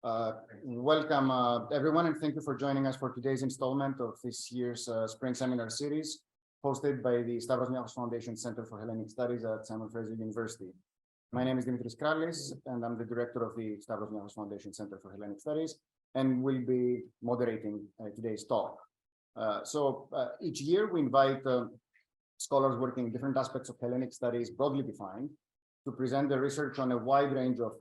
Welcome, everyone, and thank you for joining us for today's installment of this year's Spring Seminar Series, hosted by the Stavros Niarchos Foundation Center for Hellenic Studies at Fraser University. My name is Dimitris Kralis, and I'm the director of the Stavros Niarchos Foundation Center for Hellenic Studies, and will be moderating today's talk. Each year, we invite scholars working in different aspects of Hellenic studies, broadly defined, to present their research on a wide range of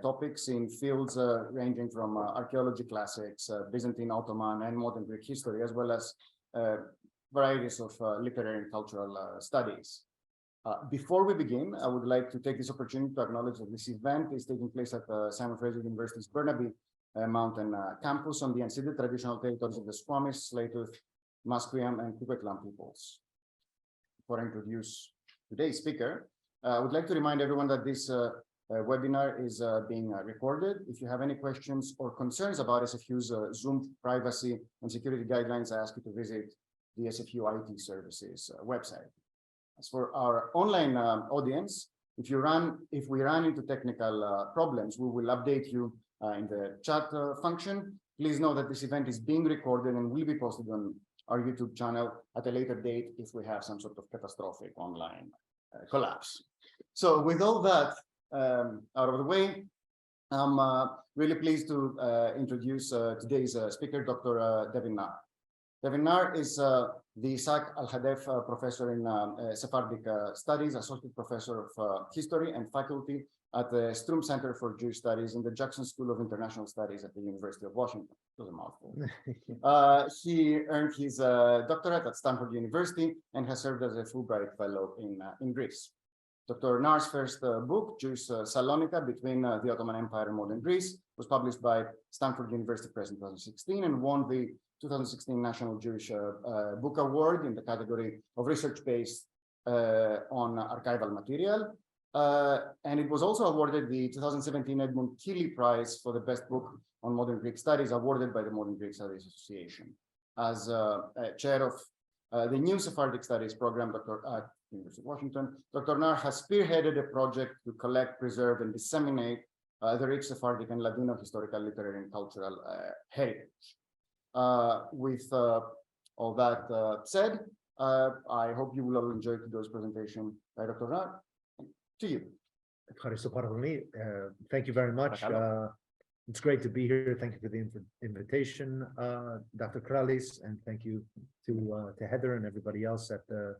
topics in fields ranging from archaeology classics, Byzantine, Ottoman, and modern Greek history, as well as varieties of literary and cultural studies. Before we begin, I would like to take this opportunity to acknowledge that this event is taking place at Simon Fraser University's Burnaby Mountain campus on the unceded traditional territories of the Squamish, Slatooth, Musqueam, and Coquitlam peoples. Before I introduce today's speaker, I would like to remind everyone that this webinar is being recorded. If you have any questions or concerns about SFU's Zoom privacy and security guidelines, I ask you to visit the SFU IT services website. As for our online audience, if we run into technical problems, we will update you in the chat function. Please know that this event is being recorded and will be posted on our YouTube channel at a later date if we have some sort of catastrophic online collapse. So with all that out of the way, I'm really pleased to introduce today's speaker, Dr. Devin Naar. Devin Naar is the Issac Alhadeff Professor in Sephardic Studies, Associate Professor of History and Faculty at the Strum Center for Jewish Studies in the Jackson School of International Studies at the University of Washington. It was a mouthful. He earned his doctorate at Stanford University and has served as a Fulbright Fellow in Greece. Dr. Naar's first book, Jewish Salonica, Between the Ottoman Empire and Modern Greece, was published by Stanford University Press in 2016 and won the 2016 National Jewish Book Award in the category of research-based on archival material. And it was also awarded the 2017 Edmund Keeley Prize for the best book on modern Greek studies, awarded by the Modern Greek Studies Association. As chair of the new Sephardic Studies program, at University of Washington, Dr. Naar has spearheaded a project to collect, preserve, and disseminate the rich Sephardic and Ladino historical, literary, and cultural heritage. With all that said, I hope you will all enjoy today's presentation by Dr. Naar. To you. Thank you very much. It's great to be here. Thank you for the invitation, Dr. Kralis, and thank you to Heather and everybody else at the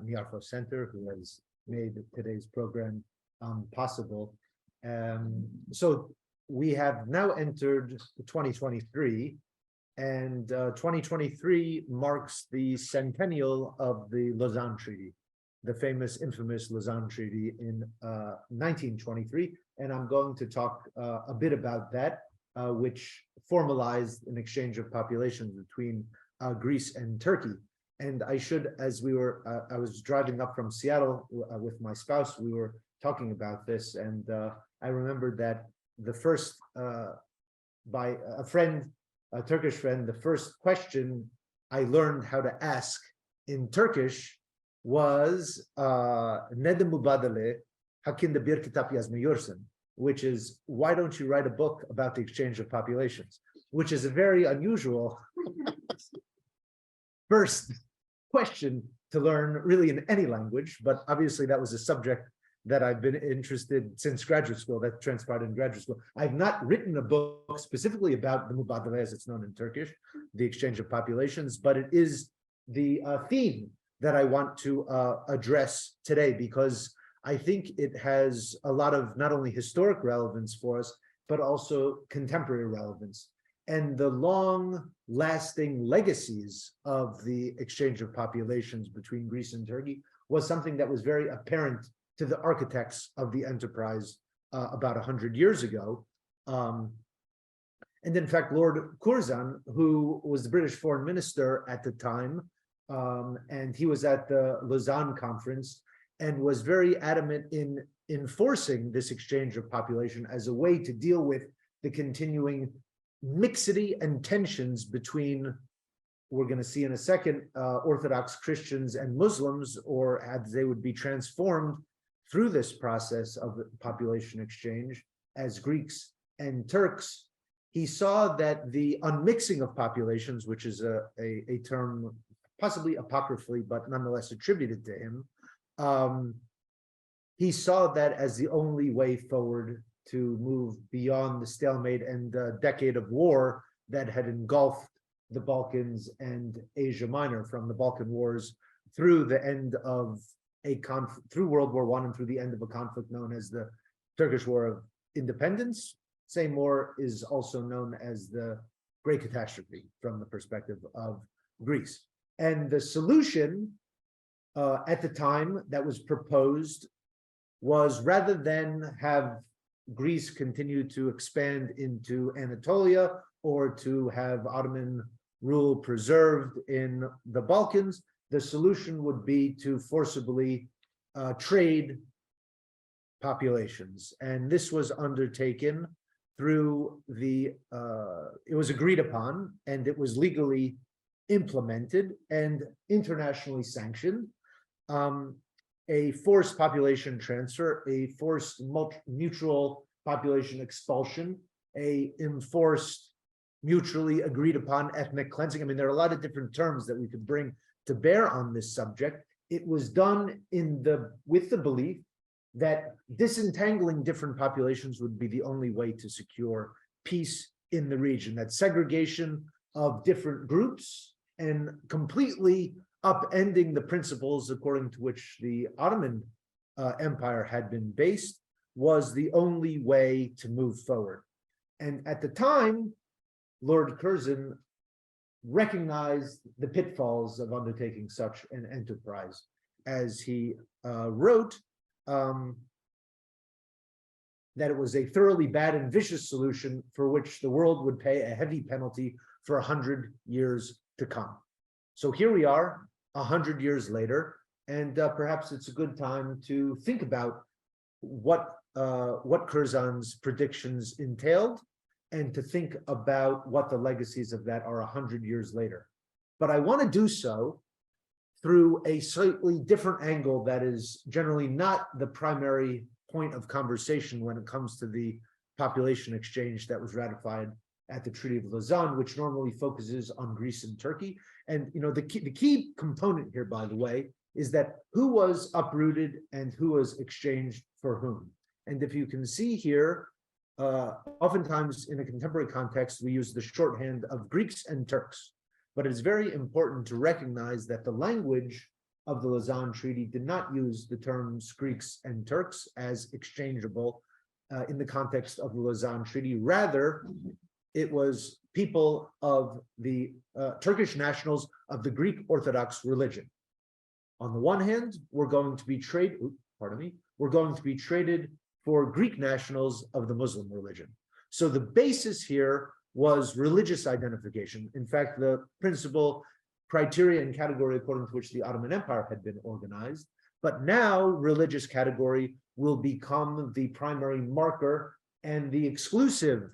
Niarchos Center who has made today's program possible. So we have now entered 2023, and 2023 marks the centennial of the Lausanne Treaty, the famous, infamous Lausanne Treaty in 1923. And I'm going to talk a bit about that, which formalized an exchange of populations between Greece and Turkey. And I should, as I was driving up from Seattle with my spouse, we were talking about this, and I remembered that the first, by a friend, a Turkish friend, the first question I learned how to ask in Turkish was "Nede mubadale hakkında bir kitap yazmıyorsun," which is, why don't you write a book about the exchange of populations, which is a very unusual first question to learn really in any language, but obviously that was a subject that I've been interested since graduate school, that transpired in graduate school. I've not written a book specifically about the mubadale, as it's known in Turkish, the exchange of populations, but it is the theme that I want to address today, because I think it has a lot of not only historic relevance for us, but also contemporary relevance. And the long-lasting legacies of the exchange of populations between Greece and Turkey was something that was very apparent to the architects of the enterprise about 100 years ago. And in fact, Lord Curzon, who was the British foreign minister at the time, and he was at the Lausanne conference and was very adamant in enforcing this exchange of population as a way to deal with the continuing mixity and tensions between, we're going to see in a second, Orthodox Christians and Muslims, or as they would be transformed through this process of population exchange as Greeks and Turks, he saw that the unmixing of populations, which is a term possibly apocryphally, but nonetheless attributed to him, he saw that as the only way forward to move beyond the stalemate and decade of war that had engulfed the Balkans and Asia Minor, from the Balkan Wars through the end of a conflict, through World War I and through the end of a conflict known as the Turkish War of Independence. Same war is also known as the Great Catastrophe from the perspective of Greece. And the solution at the time that was proposed was, rather than have Greece continue to expand into Anatolia or to have Ottoman rule preserved in the Balkans, the solution would be to forcibly trade populations. And this was undertaken through it was agreed upon, and it was legally implemented and internationally sanctioned. A forced population transfer, a forced mutual population expulsion, a enforced mutually agreed upon ethnic cleansing. I mean, there are a lot of different terms that we could bring to bear on this subject. It was done with the belief that disentangling different populations would be the only way to secure peace in the region, that segregation of different groups and completely upending the principles according to which the Ottoman Empire had been based was the only way to move forward. And at the time, Lord Curzon recognized the pitfalls of undertaking such an enterprise, as he wrote that it was a thoroughly bad and vicious solution for which the world would pay a heavy penalty for 100 years to come. So here we are, 100 years later, and perhaps it's a good time to think about what Curzon's predictions entailed, and to think about what the legacies of that are 100 years later. But I want to do so through a slightly different angle that is generally not the primary point of conversation when it comes to the population exchange that was ratified at the Treaty of Lausanne, which normally focuses on Greece and Turkey. And the key component here, by the way, is that who was uprooted and who was exchanged for whom. And if you can see here, oftentimes in a contemporary context, we use the shorthand of Greeks and Turks. But it's very important to recognize that the language of the Lausanne Treaty did not use the terms Greeks and Turks as exchangeable in the context of the Lausanne Treaty. Rather, it was people of the Turkish nationals of the Greek Orthodox religion. On the one hand, we're going to be traded for Greek nationals of the Muslim religion. So the basis here was religious identification. In fact, the principal criteria and category according to which the Ottoman Empire had been organized. But now religious category will become the primary marker and the exclusive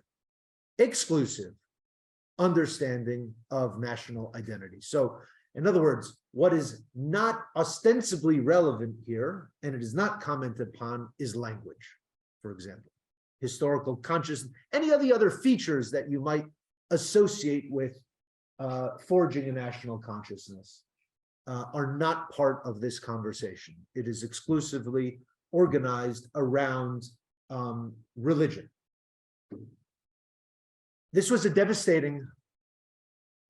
understanding of national identity. So in other words, what is not ostensibly relevant here, and it is not commented upon, is language, for example, historical consciousness, any of the other features that you might associate with forging a national consciousness are not part of this conversation. It is exclusively organized around religion. This was a devastating,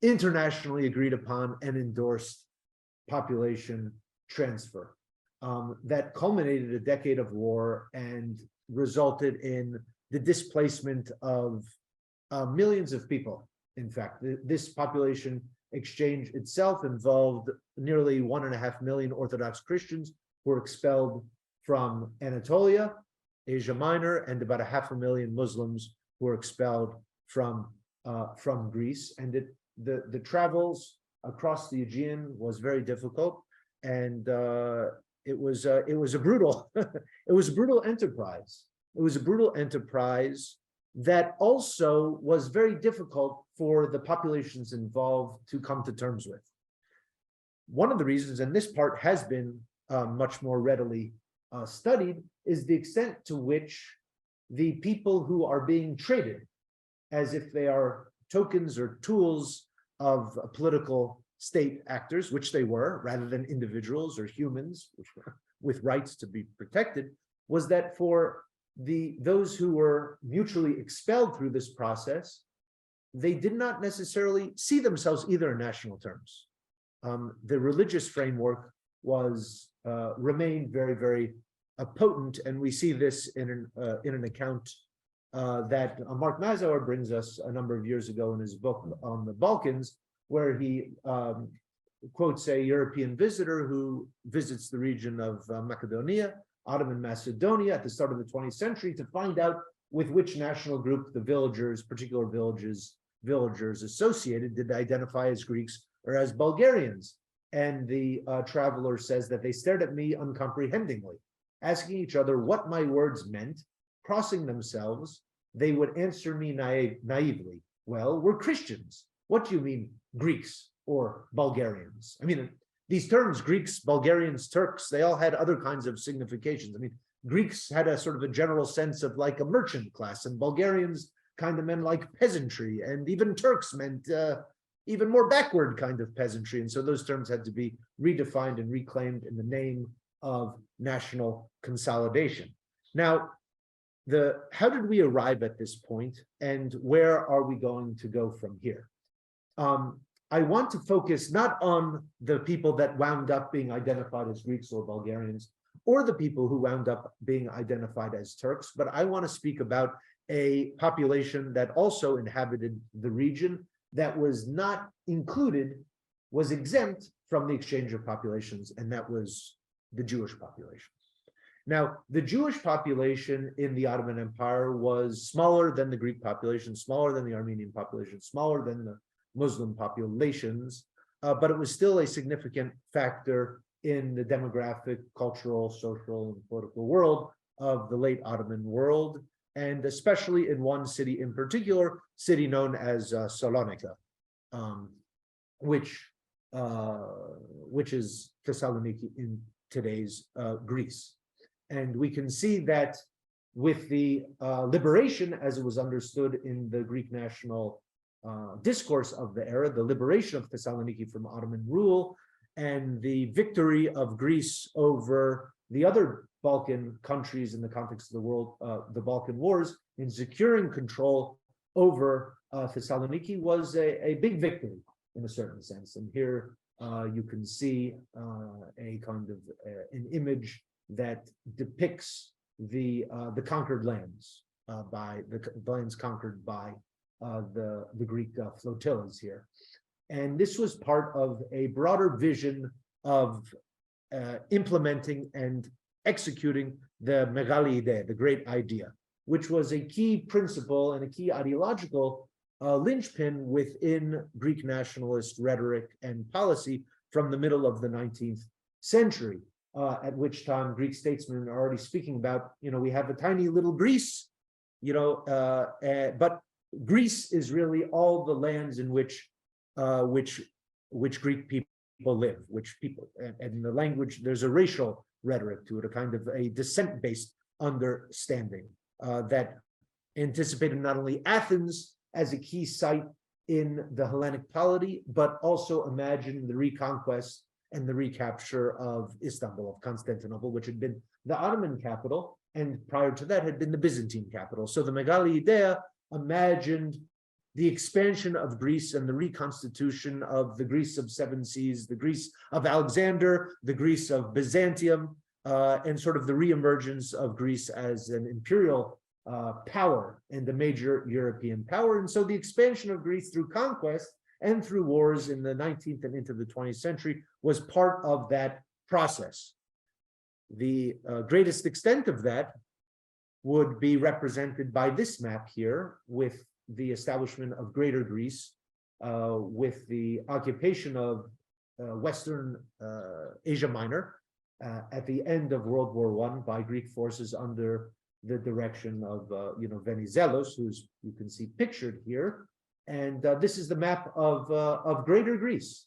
internationally agreed upon and endorsed population transfer that culminated a decade of war and resulted in the displacement of millions of people. In fact, this population exchange itself involved nearly 1.5 million Orthodox Christians who were expelled from Anatolia, Asia Minor, and about 500,000 Muslims who were expelled from Greece. And the travels across the Aegean was very difficult, and it was a brutal it was a brutal enterprise. It was a brutal enterprise that also was very difficult for the populations involved to come to terms with. One of the reasons, and this part has been much more readily studied is the extent to which the people who are being traded as if they are tokens or tools of political state actors, which they were, rather than individuals or humans with rights to be protected, was that for those who were mutually expelled through this process, they did not necessarily see themselves either in national terms. The religious framework was remained very, very potent, and we see this in an account that Mark Mazauer brings us a number of years ago in his book on the Balkans, where he quotes a European visitor who visits the region of Macedonia, Ottoman Macedonia, at the start of the 20th century to find out with which national group the villagers, particular villagers associated, did they identify as Greeks or as Bulgarians. And the traveler says that they stared at me uncomprehendingly, asking each other what my words meant. Crossing themselves, they would answer me naively, well, we're Christians. What do you mean Greeks or Bulgarians? I mean, these terms, Greeks, Bulgarians, Turks, they all had other kinds of significations. I mean, Greeks had a sort of a general sense of like a merchant class, and Bulgarians kind of meant like peasantry, and even Turks meant even more backward kind of peasantry. And so those terms had to be redefined and reclaimed in the name of national consolidation. Now, how did we arrive at this point, and where are we going to go from here? I want to focus not on the people that wound up being identified as Greeks or Bulgarians, or the people who wound up being identified as Turks, but I want to speak about a population that also inhabited the region that was not included, was exempt from the exchange of populations, and that was the Jewish population. Now, the Jewish population in the Ottoman Empire was smaller than the Greek population, smaller than the Armenian population, smaller than the Muslim populations, but it was still a significant factor in the demographic, cultural, social, and political world of the late Ottoman world, and especially in one city in particular, city known as Salonica, which is Thessaloniki in today's Greece. And we can see that with the liberation, as it was understood in the Greek national discourse of the era, the liberation of Thessaloniki from Ottoman rule, and the victory of Greece over the other Balkan countries in the context of the world, the Balkan Wars, in securing control over Thessaloniki was a big victory in a certain sense. And here you can see a kind of an image that depicts the conquered lands by the lands conquered by the Greek flotillas here. And this was part of a broader vision of implementing and executing the megali idea, the great idea, which was a key principle and a key ideological linchpin within Greek nationalist rhetoric and policy from the middle of the 19th century, at which time Greek statesmen are already speaking about, we have a tiny little Greece, but Greece is really all the lands in which Greek people live, and the language, there's a racial rhetoric to it, a kind of a descent-based understanding that anticipated not only Athens as a key site in the Hellenic polity, but also imagined the reconquest and the recapture of Istanbul, of Constantinople, which had been the Ottoman capital, and prior to that had been the Byzantine capital. So the megali idea imagined the expansion of Greece and the reconstitution of the Greece of Seven Seas, the Greece of Alexander, the Greece of Byzantium, and sort of the reemergence of Greece as an imperial power and a major European power. And so the expansion of Greece through conquest and through wars in the 19th and into the 20th century was part of that process. The greatest extent of that would be represented by this map here, with the establishment of Greater Greece, with the occupation of Western Asia Minor at the end of World War I by Greek forces under the direction of Venizelos, who's you can see pictured here. And this is the map of Greater Greece.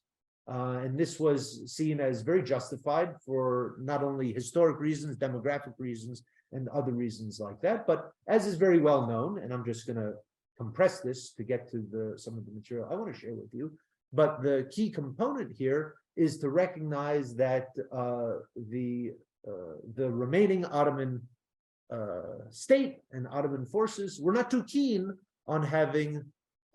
And this was seen as very justified for not only historic reasons, demographic reasons, and other reasons like that. But as is very well known, and I'm just going to compress this to get to some of the material I want to share with you. But the key component here is to recognize that the remaining Ottoman state and Ottoman forces were not too keen on having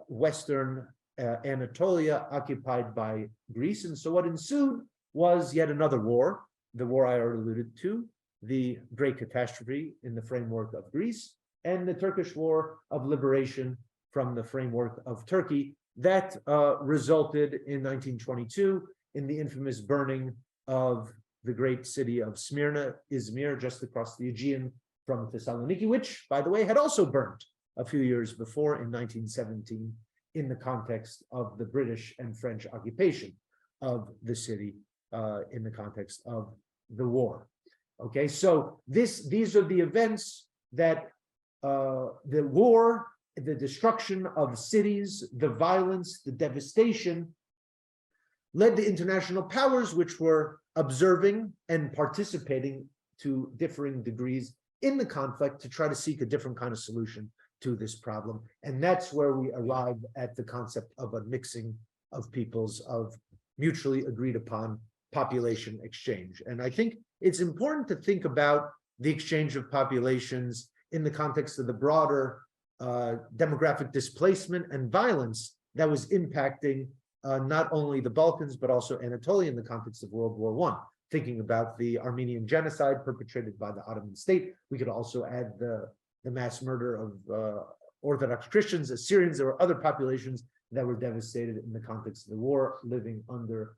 Western Anatolia occupied by Greece. And so what ensued was yet another war, the war I already alluded to, the Great Catastrophe in the framework of Greece, and the Turkish War of Liberation from the framework of Turkey that resulted in 1922 in the infamous burning of the great city of Smyrna, Izmir, just across the Aegean from Thessaloniki, which, by the way, had also burned a few years before in 1917 in the context of the British and French occupation of the city in the context of the war. Okay, so these are the events that the war, the destruction of cities, the violence, the devastation led the international powers, which were observing and participating to differing degrees in the conflict, to try to seek a different kind of solution to this problem. And that's where we arrive at the concept of unmixing of peoples, of mutually agreed upon population exchange. And I think it's important to think about the exchange of populations in the context of the broader demographic displacement and violence that was impacting not only the Balkans, but also Anatolia in the context of World War I. Thinking about the Armenian genocide perpetrated by the Ottoman state. We could also add the mass murder of Orthodox Christians, Assyrians. There were other populations that were devastated in the context of the war, living under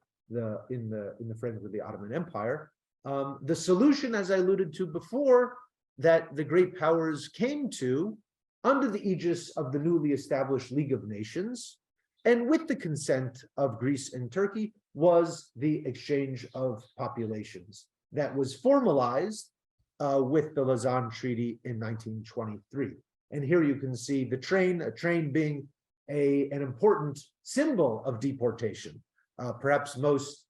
in the framework of the Ottoman Empire. The solution, as I alluded to before, that the great powers came to under the aegis of the newly established League of Nations, and with the consent of Greece and Turkey, was the exchange of populations that was formalized with the Lausanne Treaty in 1923. And here you can see the train, a train being an important symbol of deportation, perhaps most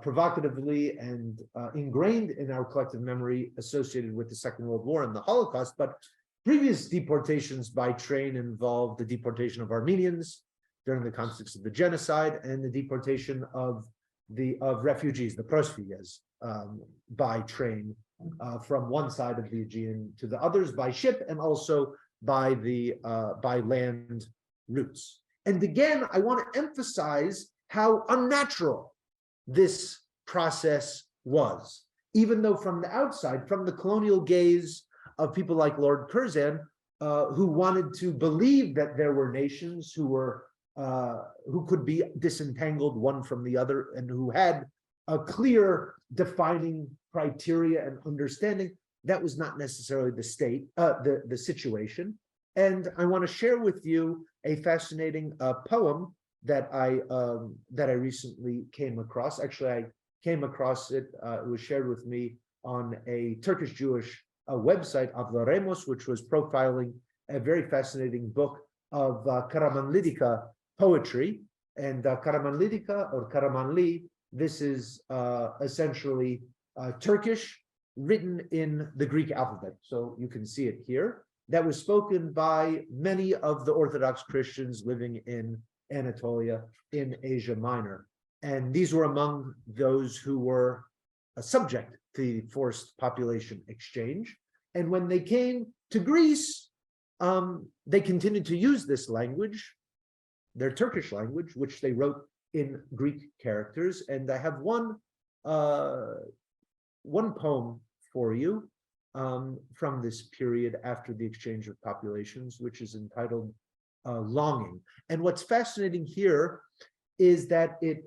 provocatively and ingrained in our collective memory associated with the Second World War and the Holocaust. But previous deportations by train involved the deportation of Armenians during the context of the genocide, and the deportation of refugees, the prosfuges, by train from one side of the Aegean to the others, by ship, and also by land routes. And again, I want to emphasize how unnatural this process was, even though from the outside, from the colonial gaze of people like Lord Curzon, who wanted to believe that there were nations who could be disentangled one from the other, and who had a clear defining criteria and understanding. That was not necessarily the situation. And I want to share with you a fascinating poem that I recently came across. Actually, I came across it. It was shared with me on a Turkish Jewish website, Avlaremos, which was profiling a very fascinating book of Karamanlidika poetry. And Karamanlidika, or Karamanli, this is essentially Turkish written in the Greek alphabet. So you can see it here. That was spoken by many of the Orthodox Christians living in Anatolia in Asia Minor. And these were among those who were subject to the forced population exchange. And when they came to Greece, they continued to use this language, their Turkish language, which they wrote in Greek characters. And I have one poem for you from this period after the exchange of populations, which is entitled Longing. And what's fascinating here is that it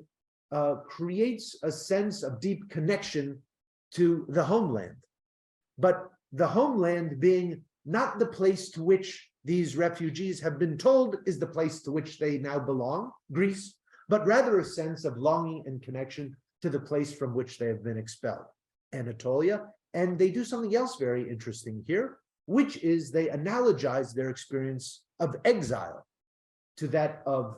creates a sense of deep connection to the homeland, but the homeland being not the place to which these refugees have been told is the place to which they now belong, Greece, but rather a sense of longing and connection to the place from which they have been expelled, Anatolia. And they do something else very interesting here, which is they analogize their experience of exile to that of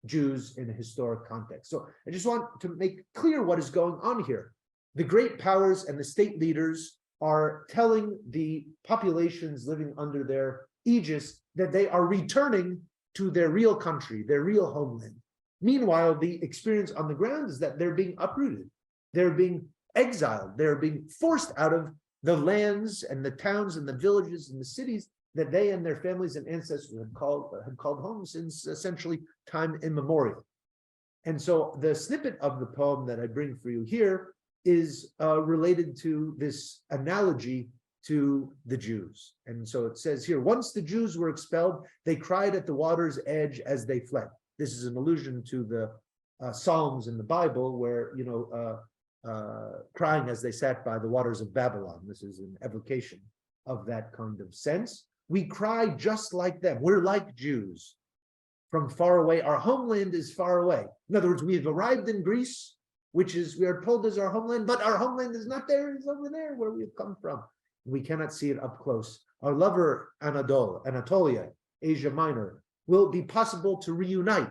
Jews in a historic context. So I just want to make clear what is going on here. The great powers and the state leaders are telling the populations living under their aegis that they are returning to their real country, their real homeland. Meanwhile, the experience on the ground is that they're being uprooted. They're being exiled. They're being forced out of the lands and the towns and the villages and the cities that they and their families and ancestors had called home since essentially time immemorial. And so the snippet of the poem that I bring for you here is related to this analogy to the Jews. And so it says here, once the Jews were expelled, they cried at the water's edge as they fled. This is an allusion to the Psalms in the Bible where, crying as they sat by the waters of Babylon. This is an evocation of that kind of sense. We cry just like them. We're like Jews from far away. Our homeland is far away. In other words, we've arrived in Greece, which is, we are told is our homeland, but our homeland is not there. It's over there where we've come from. We cannot see it up close. Our lover, Anatolia, Asia Minor, will it be possible to reunite?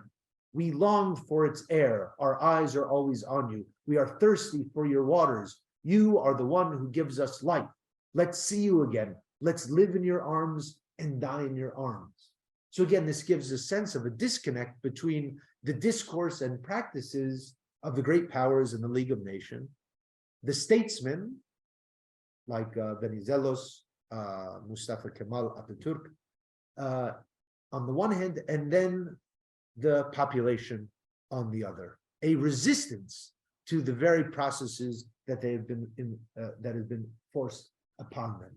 We long for its air. Our eyes are always on you. We are thirsty for your waters. You are the one who gives us light. Let's see you again. Let's live in your arms and die in your arms. So again, this gives a sense of a disconnect between the discourse and practices of the great powers in the League of Nations, the statesmen like Venizelos, Mustafa Kemal Atatürk, on the one hand, and then the population on the other, a resistance to the very processes that they have been that have been forced upon them.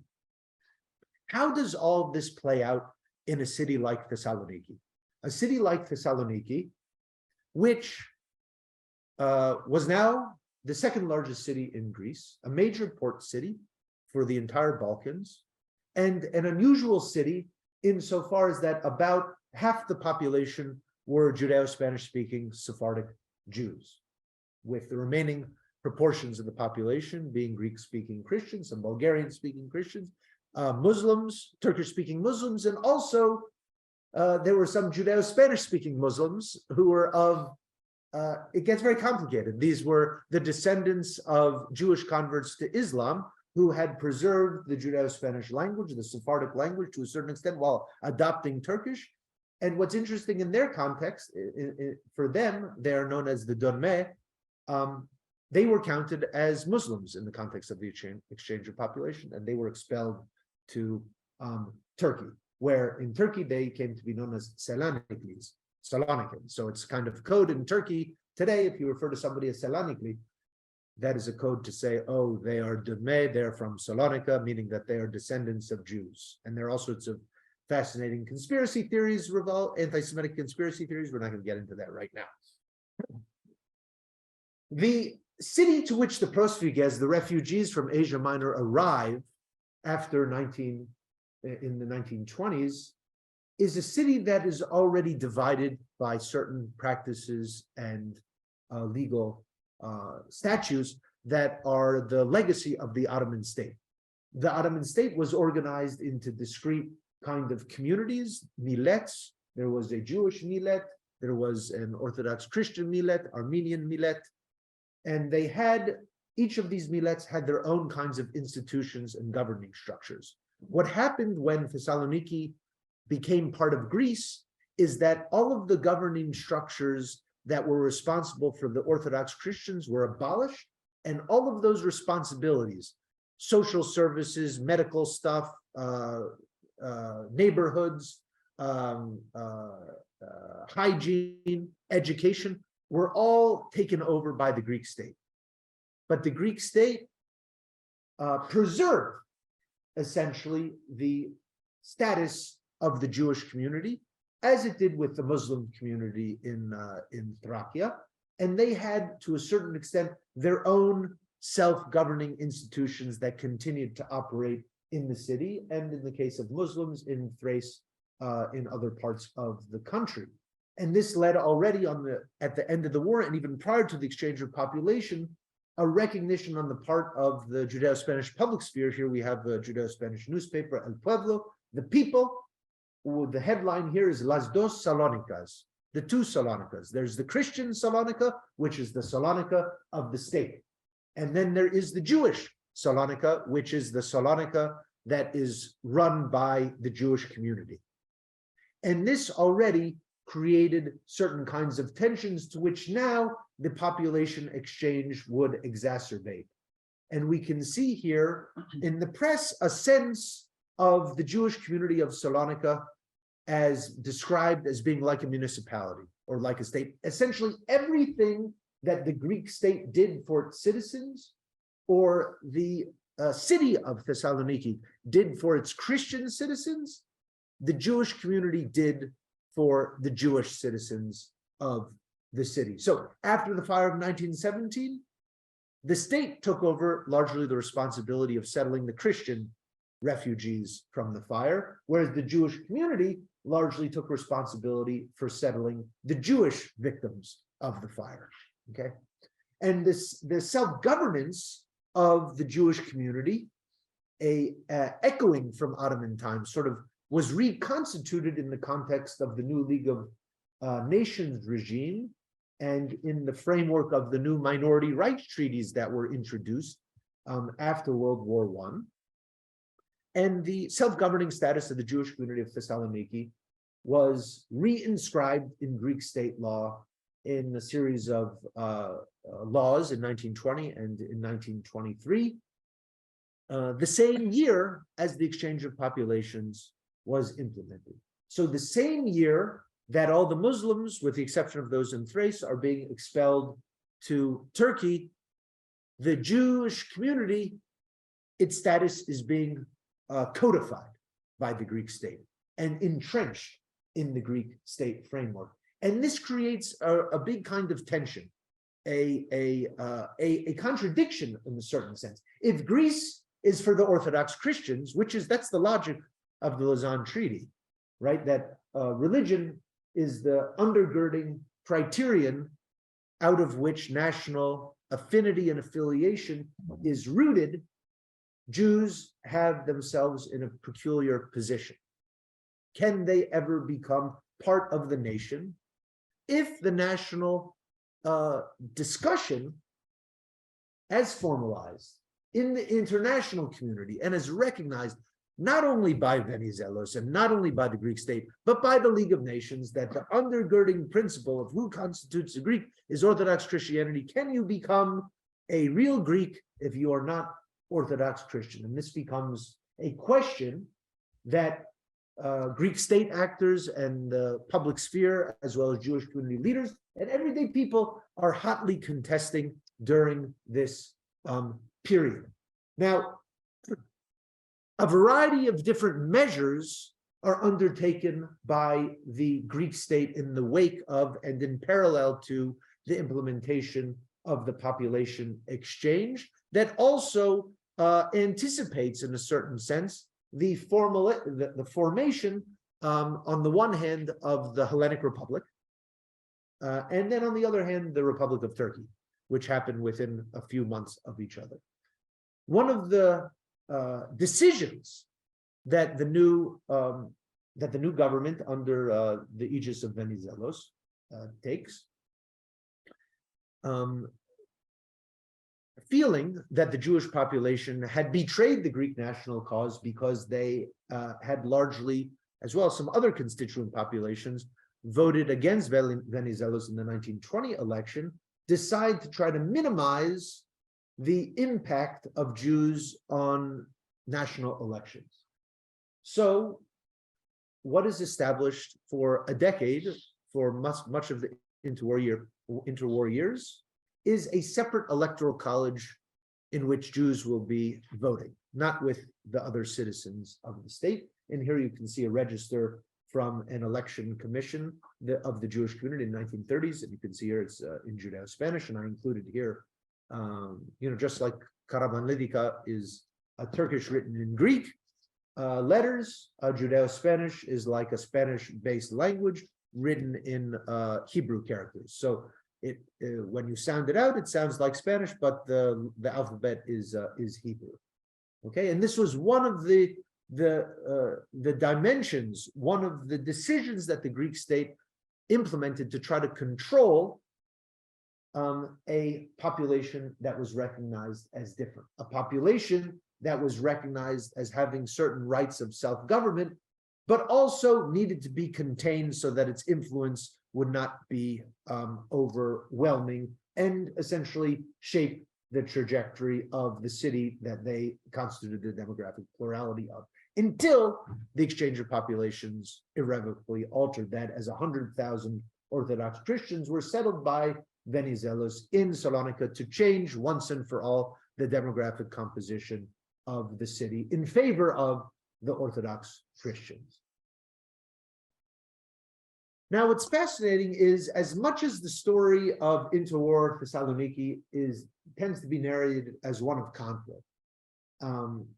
How does all this play out in a city like Thessaloniki? A city like Thessaloniki, which was now the second largest city in Greece, a major port city for the entire Balkans, and an unusual city insofar as that about half the population were Judeo-Spanish speaking Sephardic Jews, with the remaining proportions of the population being Greek-speaking Christians, some Bulgarian-speaking Christians, Muslims, Turkish-speaking Muslims, and also there were some Judeo-Spanish speaking Muslims who were of, it gets very complicated. These were the descendants of Jewish converts to Islam who had preserved the Judeo-Spanish language, the Sephardic language to a certain extent while adopting Turkish. And what's interesting in their context, for them, they are known as the Donme. They were counted as Muslims in the context of the exchange of population, and they were expelled to Turkey, where in Turkey they came to be known as Salonicans. So it's kind of code in Turkey today. If you refer to somebody as Salonicli, that is a code to say, oh, they are Donme, they're from Salonica, meaning that they are descendants of Jews. And there are all sorts of fascinating conspiracy theories, anti-Semitic conspiracy theories. We're not going to get into that right now. The city to which the prosfuges, the refugees from Asia Minor, arrive after in the 1920s, is a city that is already divided by certain practices and legal statutes that are the legacy of the Ottoman state. The Ottoman state was organized into discrete kind of communities, millets. There was a Jewish millet, there was an Orthodox Christian millet, Armenian millet, and they had, each of these millets had their own kinds of institutions and governing structures. What happened when Thessaloniki became part of Greece is that all of the governing structures that were responsible for the Orthodox Christians were abolished, and all of those responsibilities, social services, medical stuff, neighborhoods, hygiene, education, were all taken over by the Greek state. But the Greek state preserved essentially the status of the Jewish community, as it did with the Muslim community in Thracia. And they had, to a certain extent, their own self-governing institutions that continued to operate in the city, and in the case of Muslims in Thrace, in other parts of the country. And this led already at the end of the war, and even prior to the exchange of population, a recognition on the part of the Judeo-Spanish public sphere. Here we have the Judeo-Spanish newspaper, El Pueblo, the people. The headline here is Las dos Salónicas, the two Salonicas. There's the Christian Salonica, which is the Salonica of the state. And then there is the Jewish Salonica, which is the Salonica that is run by the Jewish community. And this already created certain kinds of tensions to which now the population exchange would exacerbate. And we can see here in the press a sense of the Jewish community of Salonica as described as being like a municipality or like a state. Essentially everything that the Greek state did for its citizens, or the city of Thessaloniki did for its Christian citizens, the Jewish community did for the Jewish citizens of the city. So after the fire of 1917, the state took over largely the responsibility of settling the Christian refugees from the fire, whereas the Jewish community largely took responsibility for settling the Jewish victims of the fire. Okay, and the self-governance of the Jewish community, echoing from Ottoman times, sort of was reconstituted in the context of the new League of Nations regime and in the framework of the new minority rights treaties that were introduced after World War I. And the self-governing status of the Jewish community of Thessaloniki was reinscribed in Greek state law in a series of laws in 1920 and in 1923, the same year as the exchange of populations was implemented. So the same year that all the Muslims, with the exception of those in Thrace, are being expelled to Turkey, the Jewish community, its status is being codified by the Greek state and entrenched in the Greek state framework. And this creates a big kind of tension, a contradiction in a certain sense. If Greece is for the Orthodox Christians, that's the logic of the Lausanne Treaty, right? That religion is the undergirding criterion out of which national affinity and affiliation is rooted. Jews have themselves in a peculiar position. Can they ever become part of the nation if the national discussion, as formalized in the international community and as recognized not only by Venizelos and not only by the Greek state, but by the League of Nations, that the undergirding principle of who constitutes a Greek is Orthodox Christianity? Can you become a real Greek if you are not Orthodox Christian? And this becomes a question that Greek state actors and the public sphere, as well as Jewish community leaders and everyday people, are hotly contesting during this period. Now, a variety of different measures are undertaken by the Greek state in the wake of and in parallel to the implementation of the population exchange that also anticipates, in a certain sense, the formation, on the one hand, of the Hellenic Republic, and then on the other hand, the Republic of Turkey, which happened within a few months of each other. One of the decisions that the new government under the aegis of Venizelos takes, feeling that the Jewish population had betrayed the Greek national cause because they had largely, as well as some other constituent populations, voted against Venizelos in the 1920 election, decide to try to minimize the impact of Jews on national elections. So what is established for a decade, for much of the interwar years, is a separate electoral college in which Jews will be voting, not with the other citizens of the state. And here you can see a register from an election commission of the Jewish community in the 1930s. And you can see here it's in Judeo-Spanish, and I included here, just like Karaman Lidica is a Turkish written in Greek letters, Judeo-Spanish is like a Spanish-based language written in Hebrew characters. So when you sound it out, it sounds like Spanish, but the alphabet is Hebrew. Okay, and this was one of the dimensions, one of the decisions that the Greek state implemented to try to control a population that was recognized as different, a population that was recognized as having certain rights of self-government, but also needed to be contained so that its influence would not be overwhelming and essentially shape the trajectory of the city that they constituted the demographic plurality of, until the exchange of populations irrevocably altered that, as 100,000 Orthodox Christians were settled by Venizelos in Salonica to change once and for all the demographic composition of the city in favor of the Orthodox Christians. Now, what's fascinating is, as much as the story of interwar Thessaloniki tends to be narrated as one of conflict,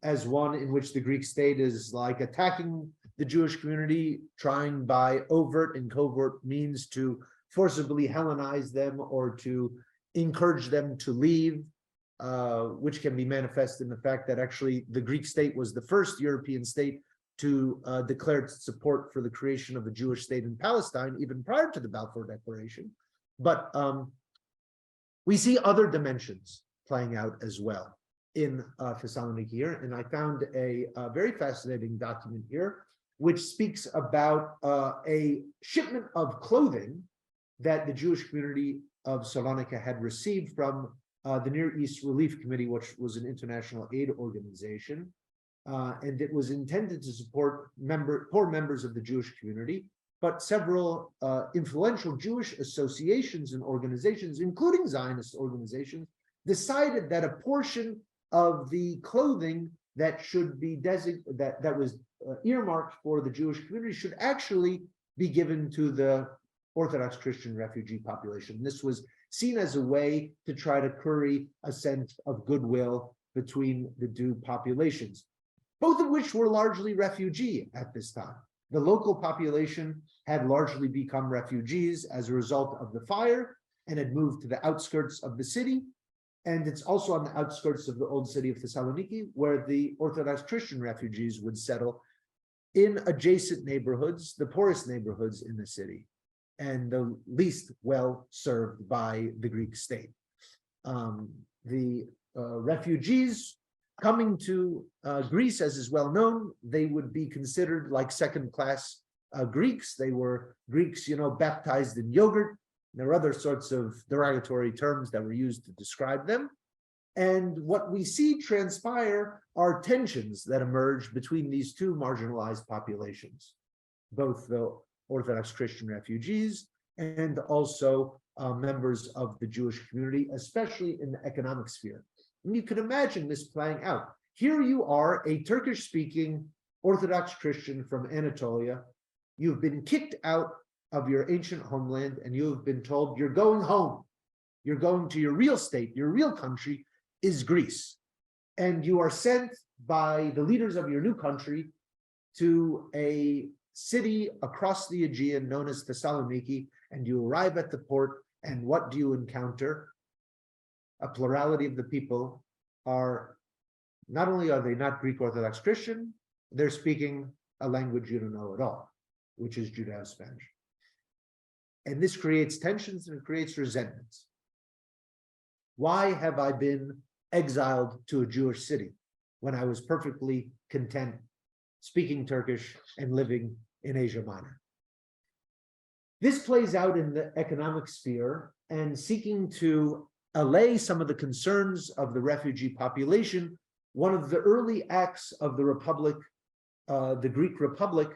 as one in which the Greek state is like attacking the Jewish community, trying by overt and covert means to forcibly Hellenize them or to encourage them to leave, which can be manifest in the fact that actually the Greek state was the first European state to declare its support for the creation of a Jewish state in Palestine, even prior to the Balfour Declaration. But we see other dimensions playing out as well in Thessaloniki here. And I found a very fascinating document here, which speaks about a shipment of clothing that the Jewish community of Salonica had received from the Near East Relief Committee, which was an international aid organization. And it was intended to support poor members of the Jewish community, but several influential Jewish associations and organizations, including Zionist organizations, decided that a portion of the clothing that should be that was earmarked for the Jewish community should actually be given to the Orthodox Christian refugee population. This was seen as a way to try to curry a sense of goodwill between the two populations, both of which were largely refugee at this time. The local population had largely become refugees as a result of the fire and had moved to the outskirts of the city. And it's also on the outskirts of the old city of Thessaloniki, where the Orthodox Christian refugees would settle in adjacent neighborhoods, the poorest neighborhoods in the city, and the least well served by the Greek state. The refugees coming to Greece, as is well known, they would be considered like second-class Greeks. They were Greeks, baptized in yogurt. There are other sorts of derogatory terms that were used to describe them. And what we see transpire are tensions that emerge between these two marginalized populations, both the Orthodox Christian refugees and also members of the Jewish community, especially in the economic sphere. And you can imagine this playing out. Here you are, a Turkish-speaking Orthodox Christian from Anatolia. You've been kicked out of your ancient homeland, and you have been told you're going home. You're going to your real state. Your real country is Greece. And you are sent by the leaders of your new country to a city across the Aegean known as Thessaloniki, and you arrive at the port, and what do you encounter? A plurality of the people are, not only are they not Greek Orthodox Christian, they're speaking a language you don't know at all, which is Judeo-Spanish. And this creates tensions and it creates resentments. Why have I been exiled to a Jewish city when I was perfectly content speaking Turkish and living in Asia Minor? This plays out in the economic sphere, and seeking to allay some of the concerns of the refugee population, one of the early acts of the Republic, the Greek Republic,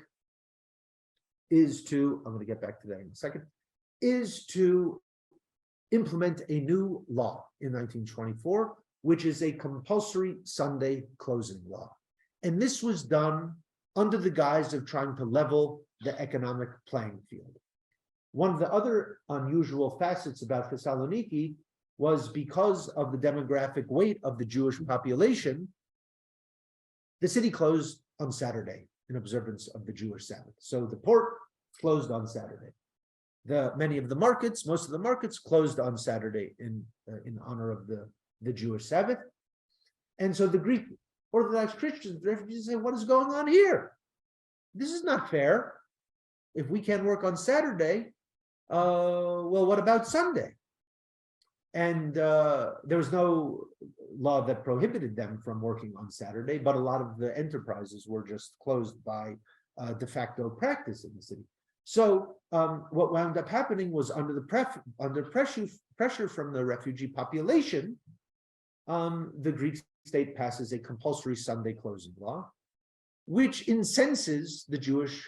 is to, I'm going to get back to that in a second, is to implement a new law in 1924, which is a compulsory Sunday closing law. And this was done under the guise of trying to level the economic playing field. One of the other unusual facets about Thessaloniki was, because of the demographic weight of the Jewish population, the city closed on Saturday in observance of the Jewish Sabbath. So the port closed on Saturday. Most of the markets closed on Saturday in honor of the Jewish Sabbath. And so the Greek Orthodox Christians, refugees, say, what is going on here? This is not fair. If we can't work on Saturday, well, what about Sunday? And there was no law that prohibited them from working on Saturday, but a lot of the enterprises were just closed by de facto practice in the city. So what wound up happening was under pressure from the refugee population, the Greek state passes a compulsory Sunday closing law, which incenses the Jewish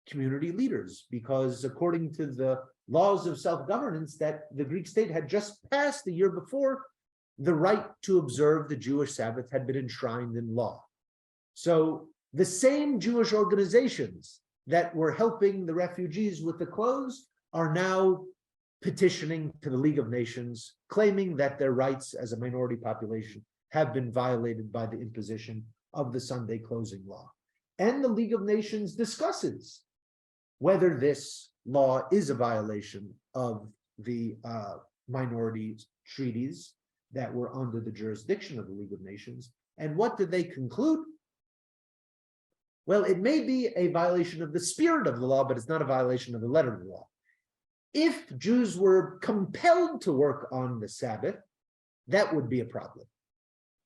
community leaders, because according to the laws of self-governance that the Greek state had just passed the year before, the right to observe the Jewish Sabbath had been enshrined in law. So the same Jewish organizations that were helping the refugees with the close are now petitioning to the League of Nations, claiming that their rights as a minority population have been violated by the imposition of the Sunday closing law. And the League of Nations discusses whether this law is a violation of the minority treaties that were under the jurisdiction of the League of Nations. And what did they conclude? Well, it may be a violation of the spirit of the law, but it's not a violation of the letter of the law. If Jews were compelled to work on the Sabbath, that would be a problem.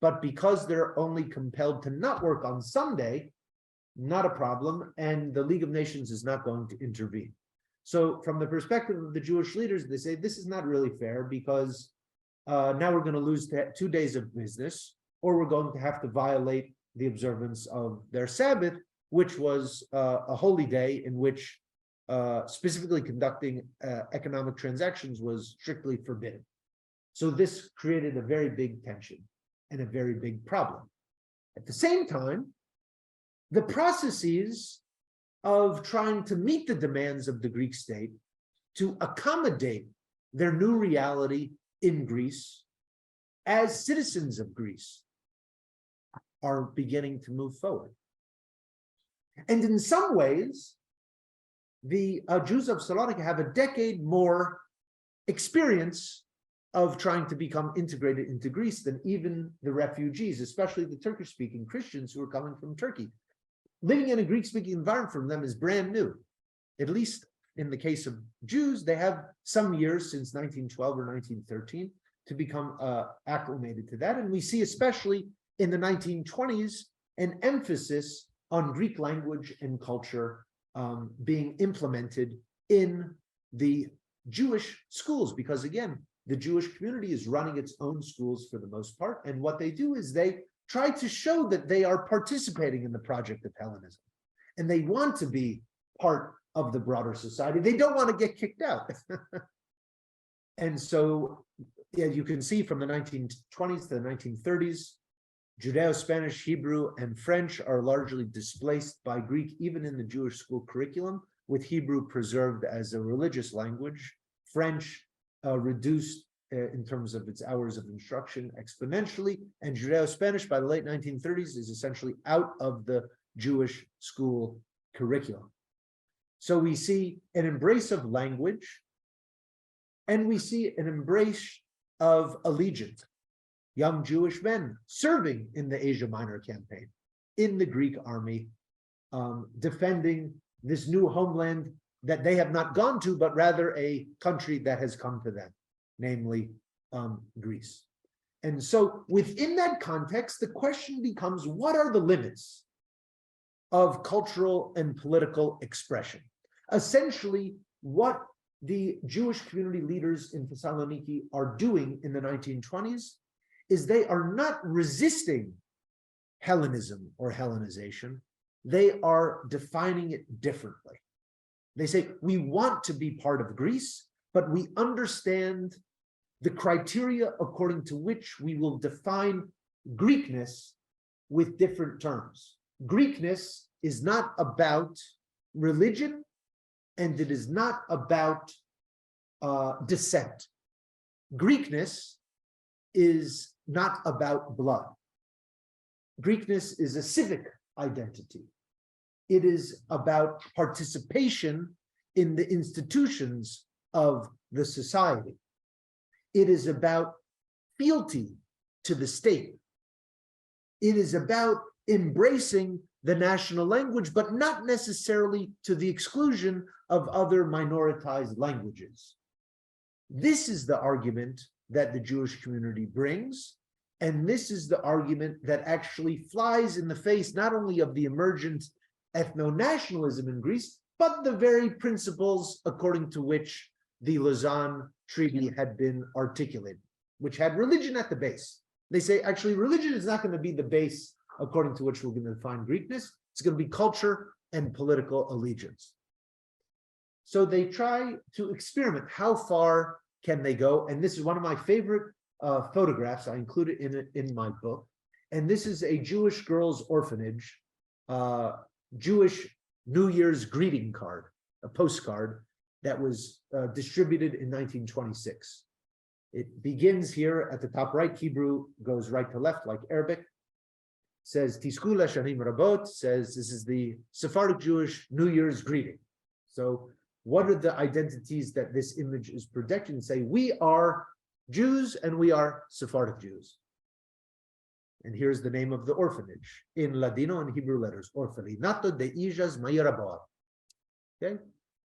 But because they're only compelled to not work on Sunday, not a problem, and the League of Nations is not going to intervene. So from the perspective of the Jewish leaders, they say this is not really fair, because now we're going to lose 2 days of business, or we're going to have to violate the observance of their Sabbath, which was a holy day in which specifically conducting economic transactions was strictly forbidden. So this created a very big tension and a very big problem. At the same time, the processes of trying to meet the demands of the Greek state to accommodate their new reality in Greece as citizens of Greece are beginning to move forward. And in some ways, the Jews of Salonica have a decade more experience of trying to become integrated into Greece than even the refugees, especially the Turkish-speaking Christians who are coming from Turkey. Living in a Greek-speaking environment for them is brand new. At least in the case of Jews, they have some years since 1912 or 1913 to become acclimated to that. And we see, especially in the 1920s, an emphasis on Greek language and culture being implemented in the Jewish schools, because again, the Jewish community is running its own schools for the most part. And what they do is they try to show that they are participating in the project of Hellenism, and they want to be part of the broader society. They don't want to get kicked out. And so, yeah, you can see from the 1920s to the 1930s, Judeo-Spanish, Hebrew, and French are largely displaced by Greek, even in the Jewish school curriculum, with Hebrew preserved as a religious language, French reduced in terms of its hours of instruction exponentially, and Judeo-Spanish by the late 1930s is essentially out of the Jewish school curriculum. So we see an embrace of language, and we see an embrace of allegiance. Young Jewish men serving in the Asia Minor campaign, in the Greek army, defending this new homeland that they have not gone to, but rather a country that has come to them, namely Greece. And so within that context, the question becomes, what are the limits of cultural and political expression? Essentially, what the Jewish community leaders in Thessaloniki are doing in the 1920s is they are not resisting Hellenism or Hellenization. They are defining it differently. They say, we want to be part of Greece, but we understand the criteria according to which we will define Greekness with different terms. Greekness is not about religion, and it is not about descent. Greekness is not about blood. Greekness is a civic identity. It is about participation in the institutions of the society. It is about fealty to the state. It is about embracing the national language, but not necessarily to the exclusion of other minoritized languages. This is the argument that the Jewish community brings, and this is the argument that actually flies in the face not only of the emergent ethno-nationalism in Greece, but the very principles according to which the Lausanne Treaty had been articulated, which had religion at the base. They say, actually, religion is not going to be the base according to which we're going to define Greekness. It's going to be culture and political allegiance. So they try to experiment. How far can they go? And this is one of my favorite photographs. I included in my book. And this is a Jewish girls' orphanage, Jewish New Year's greeting card, a postcard that was distributed in 1926. It begins here at the top right. Hebrew goes right to left like Arabic. Says Tisku Shanim Rabot, says this is the Sephardic Jewish New Year's greeting. So what are the identities that this image is projecting? Say we are Jews and we are Sephardic Jews. And here's the name of the orphanage in Ladino and Hebrew letters, Orfelinato de Ijas Mayaraboa. Okay.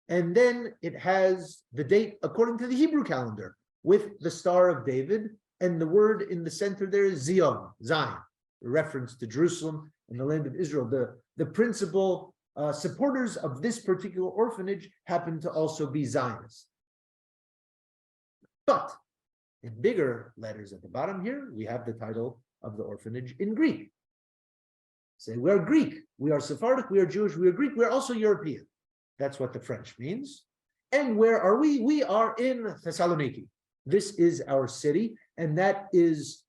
And then it has the date according to the Hebrew calendar with the Star of David, and the word in the center there is Zion, Zion, a reference to Jerusalem and the land of Israel. The principal supporters of this particular orphanage happen to also be Zionists. But in bigger letters at the bottom here, we have the title of the orphanage in Greek. Say, we are Greek, we are Sephardic, we are Jewish, we are Greek, we are also European. That's what the French means. And where are we? We are in Thessaloniki. This is our city, and that is,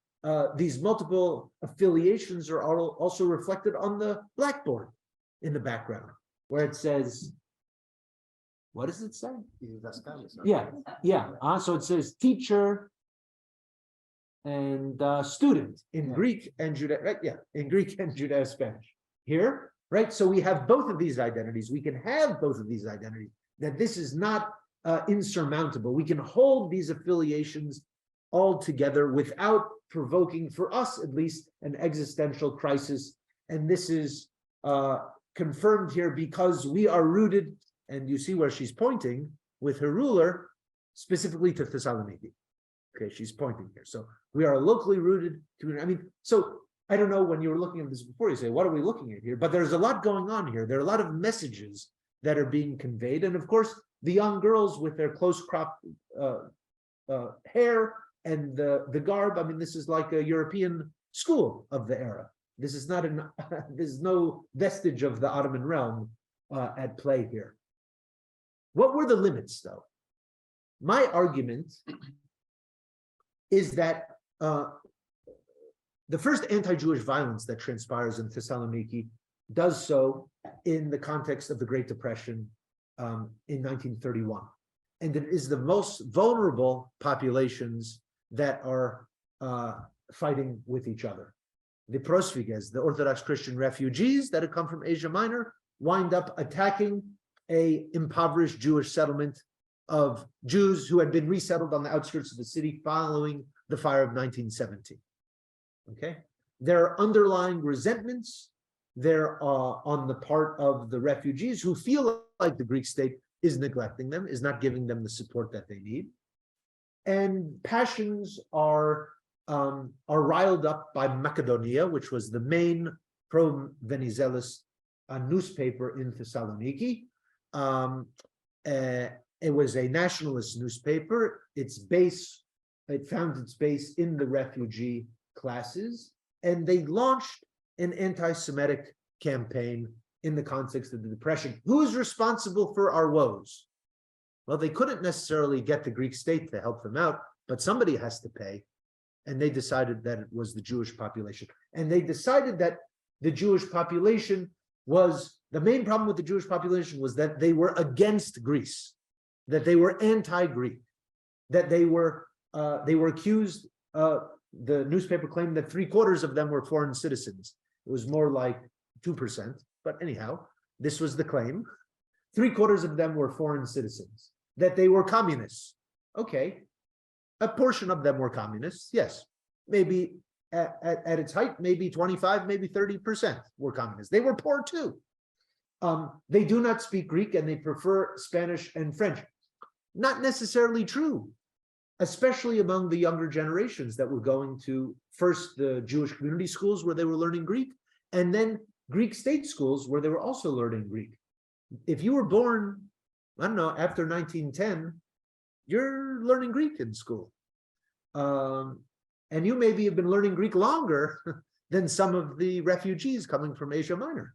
these multiple affiliations are also reflected on the blackboard in the background, where it says, what does it say? Yeah. So it says teacher and student in Greek and Judeo, right? Yeah, in Greek and Judeo-Spanish. Here, right? So we have both of these identities. We can have both of these identities, that this is not insurmountable. We can hold these affiliations all together without provoking, for us at least, an existential crisis. And this is confirmed here because we are rooted, and you see where she's pointing with her ruler, specifically to Thessaloniki. Okay, she's pointing here. So we are locally rooted to, I mean, so I don't know, when you were looking at this before, you say, what are we looking at here? But there's a lot going on here. There are a lot of messages that are being conveyed. And of course, the young girls with their close cropped hair and the garb, I mean, this is like a European school of the era. This is not there's no vestige of the Ottoman realm at play here. What were the limits, though? My argument is that the first anti-Jewish violence that transpires in Thessaloniki does so in the context of the Great Depression in 1931. And it is the most vulnerable populations that are fighting with each other. The prosviges, the Orthodox Christian refugees that have come from Asia Minor, wind up attacking an impoverished Jewish settlement of Jews who had been resettled on the outskirts of the city following the fire of 1917. Okay, there are underlying resentments there on the part of the refugees who feel like the Greek state is neglecting them, is not giving them the support that they need, and passions are riled up by Macedonia, which was the main pro-Venizelos newspaper in Thessaloniki. It was a nationalist newspaper. It found its base in the refugee classes, and they launched an anti-Semitic campaign in the context of the Depression. Who is responsible for our woes? Well, they couldn't necessarily get the Greek state to help them out, but somebody has to pay. And they decided that it was the Jewish population. And they decided that the Jewish population was, the main problem with the Jewish population was that they were against Greece, that they were anti-Greek, that they were accused, the newspaper claimed that 3/4 of them were foreign citizens. It was more like 2%, but anyhow, this was the claim. 3/4 of them were foreign citizens, that they were communists. Okay, a portion of them were communists, yes, maybe at its height, maybe 25, maybe 30% were communists. They were poor too. They do not speak Greek and they prefer Spanish and French. Not necessarily true, especially among the younger generations that were going to first the Jewish community schools where they were learning Greek, and then Greek state schools where they were also learning Greek. If you were born, I don't know, after 1910, you're learning Greek in school. And you maybe have been learning Greek longer than some of the refugees coming from Asia Minor.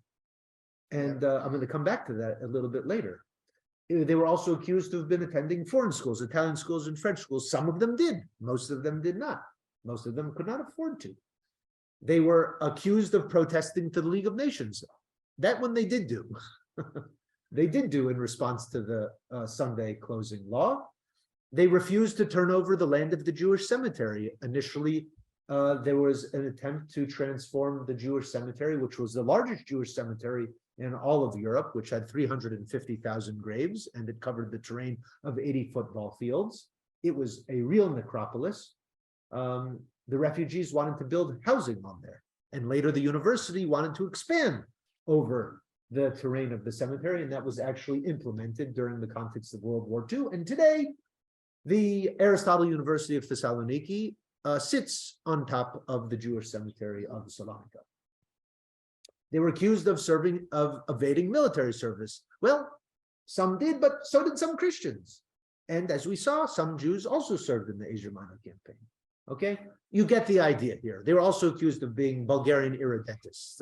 And I'm going to come back to that a little bit later. They were also accused to have been attending foreign schools, Italian schools and French schools. Some of them did. Most of them did not. Most of them could not afford to. They were accused of protesting to the League of Nations. That one they did do. They did do in response to the Sunday closing law. They refused to turn over the land of the Jewish cemetery. Initially, there was an attempt to transform the Jewish cemetery, which was the largest Jewish cemetery in all of Europe, which had 350,000 graves, and it covered the terrain of 80 football fields. It was a real necropolis. The refugees wanted to build housing on there, and later the university wanted to expand over the terrain of the cemetery, and that was actually implemented during the context of World War II. And today, the Aristotle University of Thessaloniki sits on top of the Jewish cemetery of Salonica. They were accused of evading military service. Well, some did, but so did some Christians. And as we saw, some Jews also served in the Asia Minor campaign. Okay, you get the idea here. They were also accused of being Bulgarian irredentists,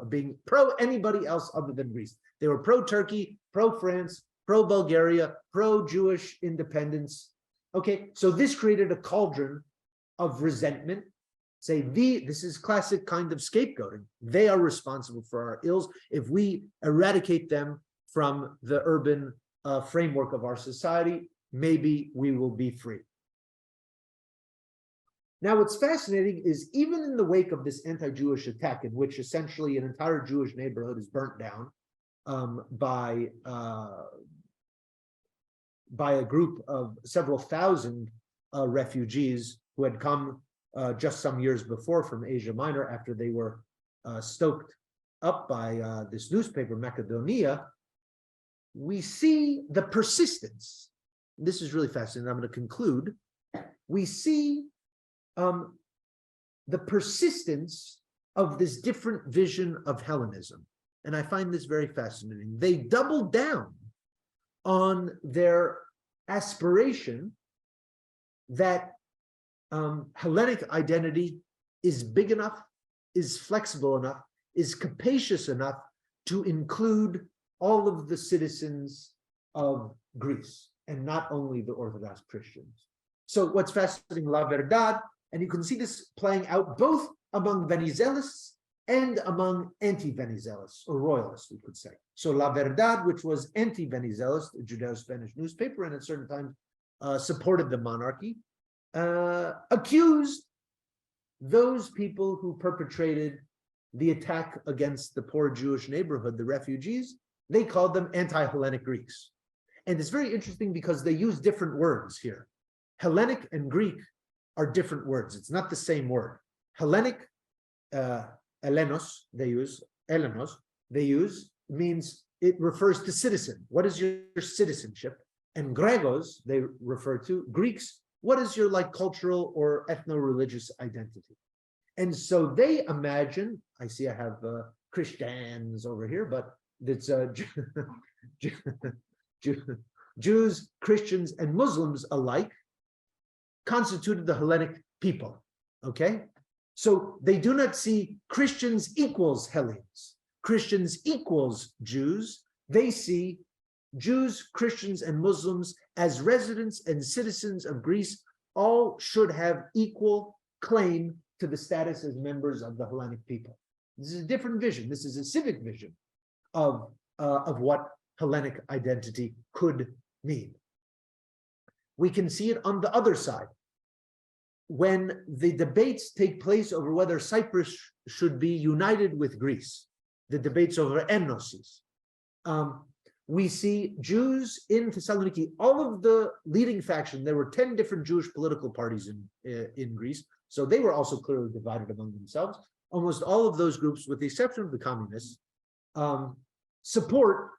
being pro anybody else other than Greece. They were pro-Turkey, pro-France, pro-Bulgaria, pro-Jewish independence. Okay, so this created a cauldron of resentment. Say, this is classic kind of scapegoating. They are responsible for our ills. If we eradicate them from the urban framework of our society, maybe we will be free. Now, what's fascinating is even in the wake of this anti-Jewish attack, in which essentially an entire Jewish neighborhood is burnt down by a group of several thousand refugees who had come just some years before from Asia Minor after they were stoked up by this newspaper, Macedonia, we see the persistence. This is really fascinating. I'm going to conclude. We see the persistence of this different vision of Hellenism. And I find this very fascinating. They doubled down on their aspiration that Hellenic identity is big enough, is flexible enough, is capacious enough to include all of the citizens of Greece, and not only the Orthodox Christians. So what's fascinating, La Verdad, and you can see this playing out both among Venizelists and among anti-Venizelists, or royalists, we could say. So La Verdad, which was anti-Venizelist, a Judeo-Spanish newspaper, and at certain times supported the monarchy, accused those people who perpetrated the attack against the poor Jewish neighborhood, the refugees, they called them anti-Hellenic Greeks. And it's very interesting because they use different words here. Hellenic and Greek are different words. It's not the same word. Hellenic, Elenos, they use, means it refers to citizen. What is your citizenship? And Gregos, they refer to, Greeks, what is your cultural or ethno-religious identity? And so they imagine, I see I have Christians over here, but it's Jews, Christians, and Muslims alike constituted the Hellenic people, okay? So they do not see Christians equals Hellenes, Christians equals Jews. They see Jews, Christians, and Muslims as residents and citizens of Greece all should have equal claim to the status as members of the Hellenic people. This is a different vision. This is a civic vision of what Hellenic identity could mean. We can see it on the other side. When the debates take place over whether Cyprus should be united with Greece, the debates over ethnosis, we see Jews in Thessaloniki, all of the leading faction, there were 10 different Jewish political parties in Greece, So they were also clearly divided among themselves. Almost all of those groups, with the exception of the communists, support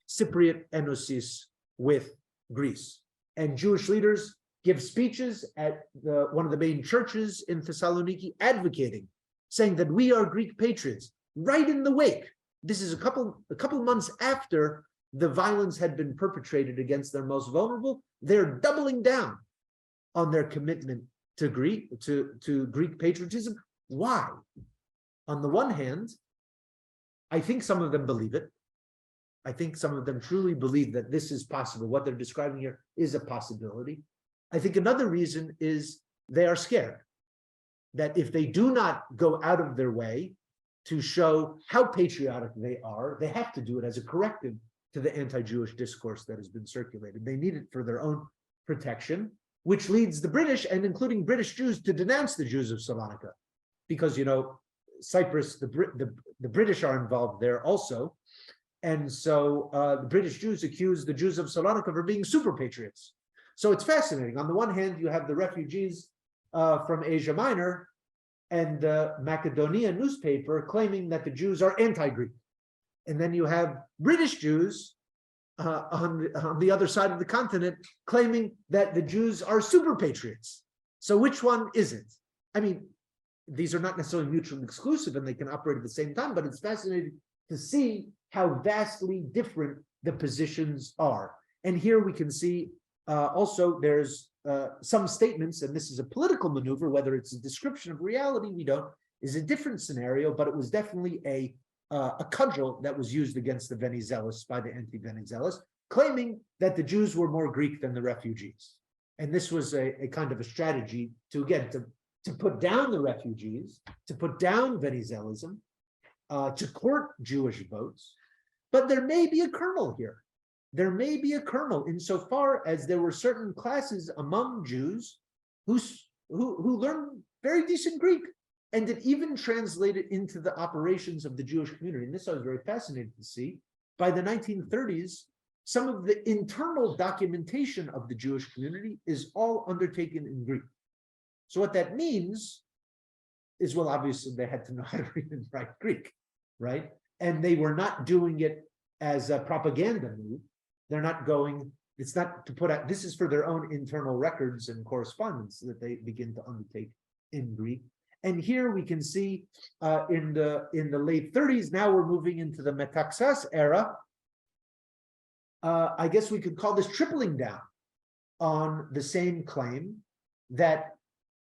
Cypriot enosis with Greece. And Jewish leaders give speeches at one of the main churches in Thessaloniki advocating, saying that we are Greek patriots, right in the wake. This is a couple months after the violence had been perpetrated against their most vulnerable. They're doubling down on their commitment to Greek patriotism. Why? On the one hand, I think some of them believe it. I think some of them truly believe that this is possible. What they're describing here is a possibility. I think another reason is they are scared that if they do not go out of their way to show how patriotic they are, they have to do it as a corrective to the anti-Jewish discourse that has been circulated. They need it for their own protection, which leads the British, and including British Jews, to denounce the Jews of Salonica. Because, you know, Cyprus, the British are involved there also. And so the British Jews accuse the Jews of Salonica for being super patriots. So it's fascinating. On the one hand, you have the refugees from Asia Minor and the Macedonia newspaper claiming that the Jews are anti-Greek. And then you have British Jews on the other side of the continent claiming that the Jews are super patriots. So which one is it? I mean, these are not necessarily mutually exclusive and they can operate at the same time, but it's fascinating to see how vastly different the positions are. And here we can see also there's some statements, and this is a political maneuver, whether it's a description of reality, we don't, is a different scenario, but it was definitely a cudgel that was used against the Venizelos by the anti-Venizelos, claiming that the Jews were more Greek than the refugees. And this was a kind of a strategy to, again, to put down the refugees, to put down Venizelism, to court Jewish votes. But there may be a kernel here. There may be a kernel insofar as there were certain classes among Jews who learned very decent Greek, and it even translated into the operations of the Jewish community. And this I was very fascinated to see. By the 1930s, some of the internal documentation of the Jewish community is all undertaken in Greek. So what that means is, well, obviously they had to know how to read and write Greek, right? And they were not doing it as a propaganda move. They're not going, it's not to put out, this is for their own internal records and correspondence that they begin to undertake in Greek. And here we can see in the late 30s, now we're moving into the Metaxas era. I guess we could call this tripling down on the same claim that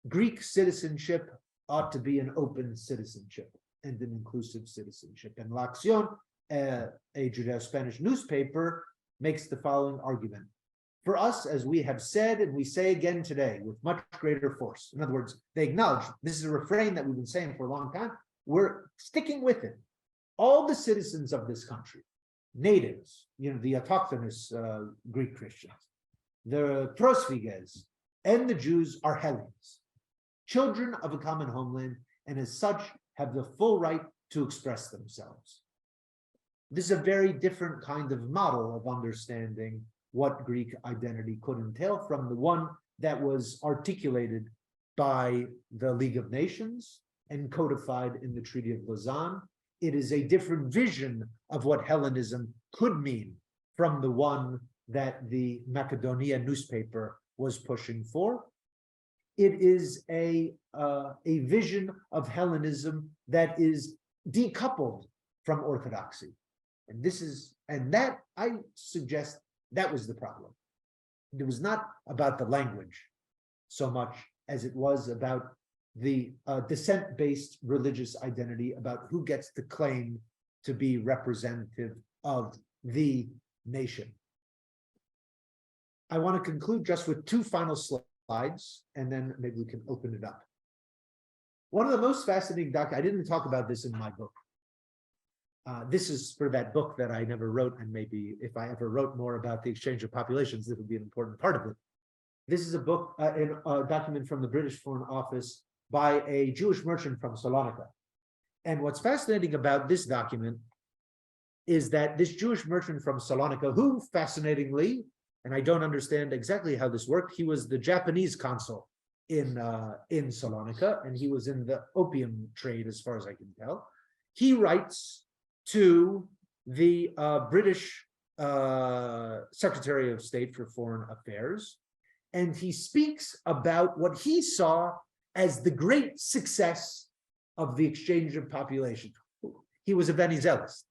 Greek citizenship ought to be an open citizenship and an inclusive citizenship. And La Acción, a Judeo-Spanish newspaper, makes the following argument. For us, as we have said, and we say again today with much greater force, in other words, they acknowledge this is a refrain that we've been saying for a long time, we're sticking with it. All the citizens of this country, natives, you know, the autochthonous Greek Christians, the prosviges, and the Jews are Hellenes, children of a common homeland, and as such have the full right to express themselves. This is a very different kind of model of understanding what Greek identity could entail from the one that was articulated by the League of Nations and codified in the Treaty of Lausanne. It is a different vision of what Hellenism could mean from the one that the Macedonia newspaper was pushing for. It is a vision of Hellenism that is decoupled from orthodoxy. And that I suggest that was the problem. It was not about the language so much as it was about the descent-based religious identity, about who gets to claim to be representative of the nation. I want to conclude just with two final slides, and then maybe we can open it up. One of the most fascinating I didn't talk about this in my book. This is for that book that I never wrote, and maybe if I ever wrote more about the exchange of populations, this would be an important part of it. This is a book, a document from the British Foreign Office by a Jewish merchant from Salonica. And what's fascinating about this document is that this Jewish merchant from Salonica, who fascinatingly, and I don't understand exactly how this worked, he was the Japanese consul in Salonica, and he was in the opium trade, as far as I can tell. He writes to the British Secretary of State for Foreign Affairs, and he speaks about what he saw as the great success of the exchange of population. He was a Venizelist.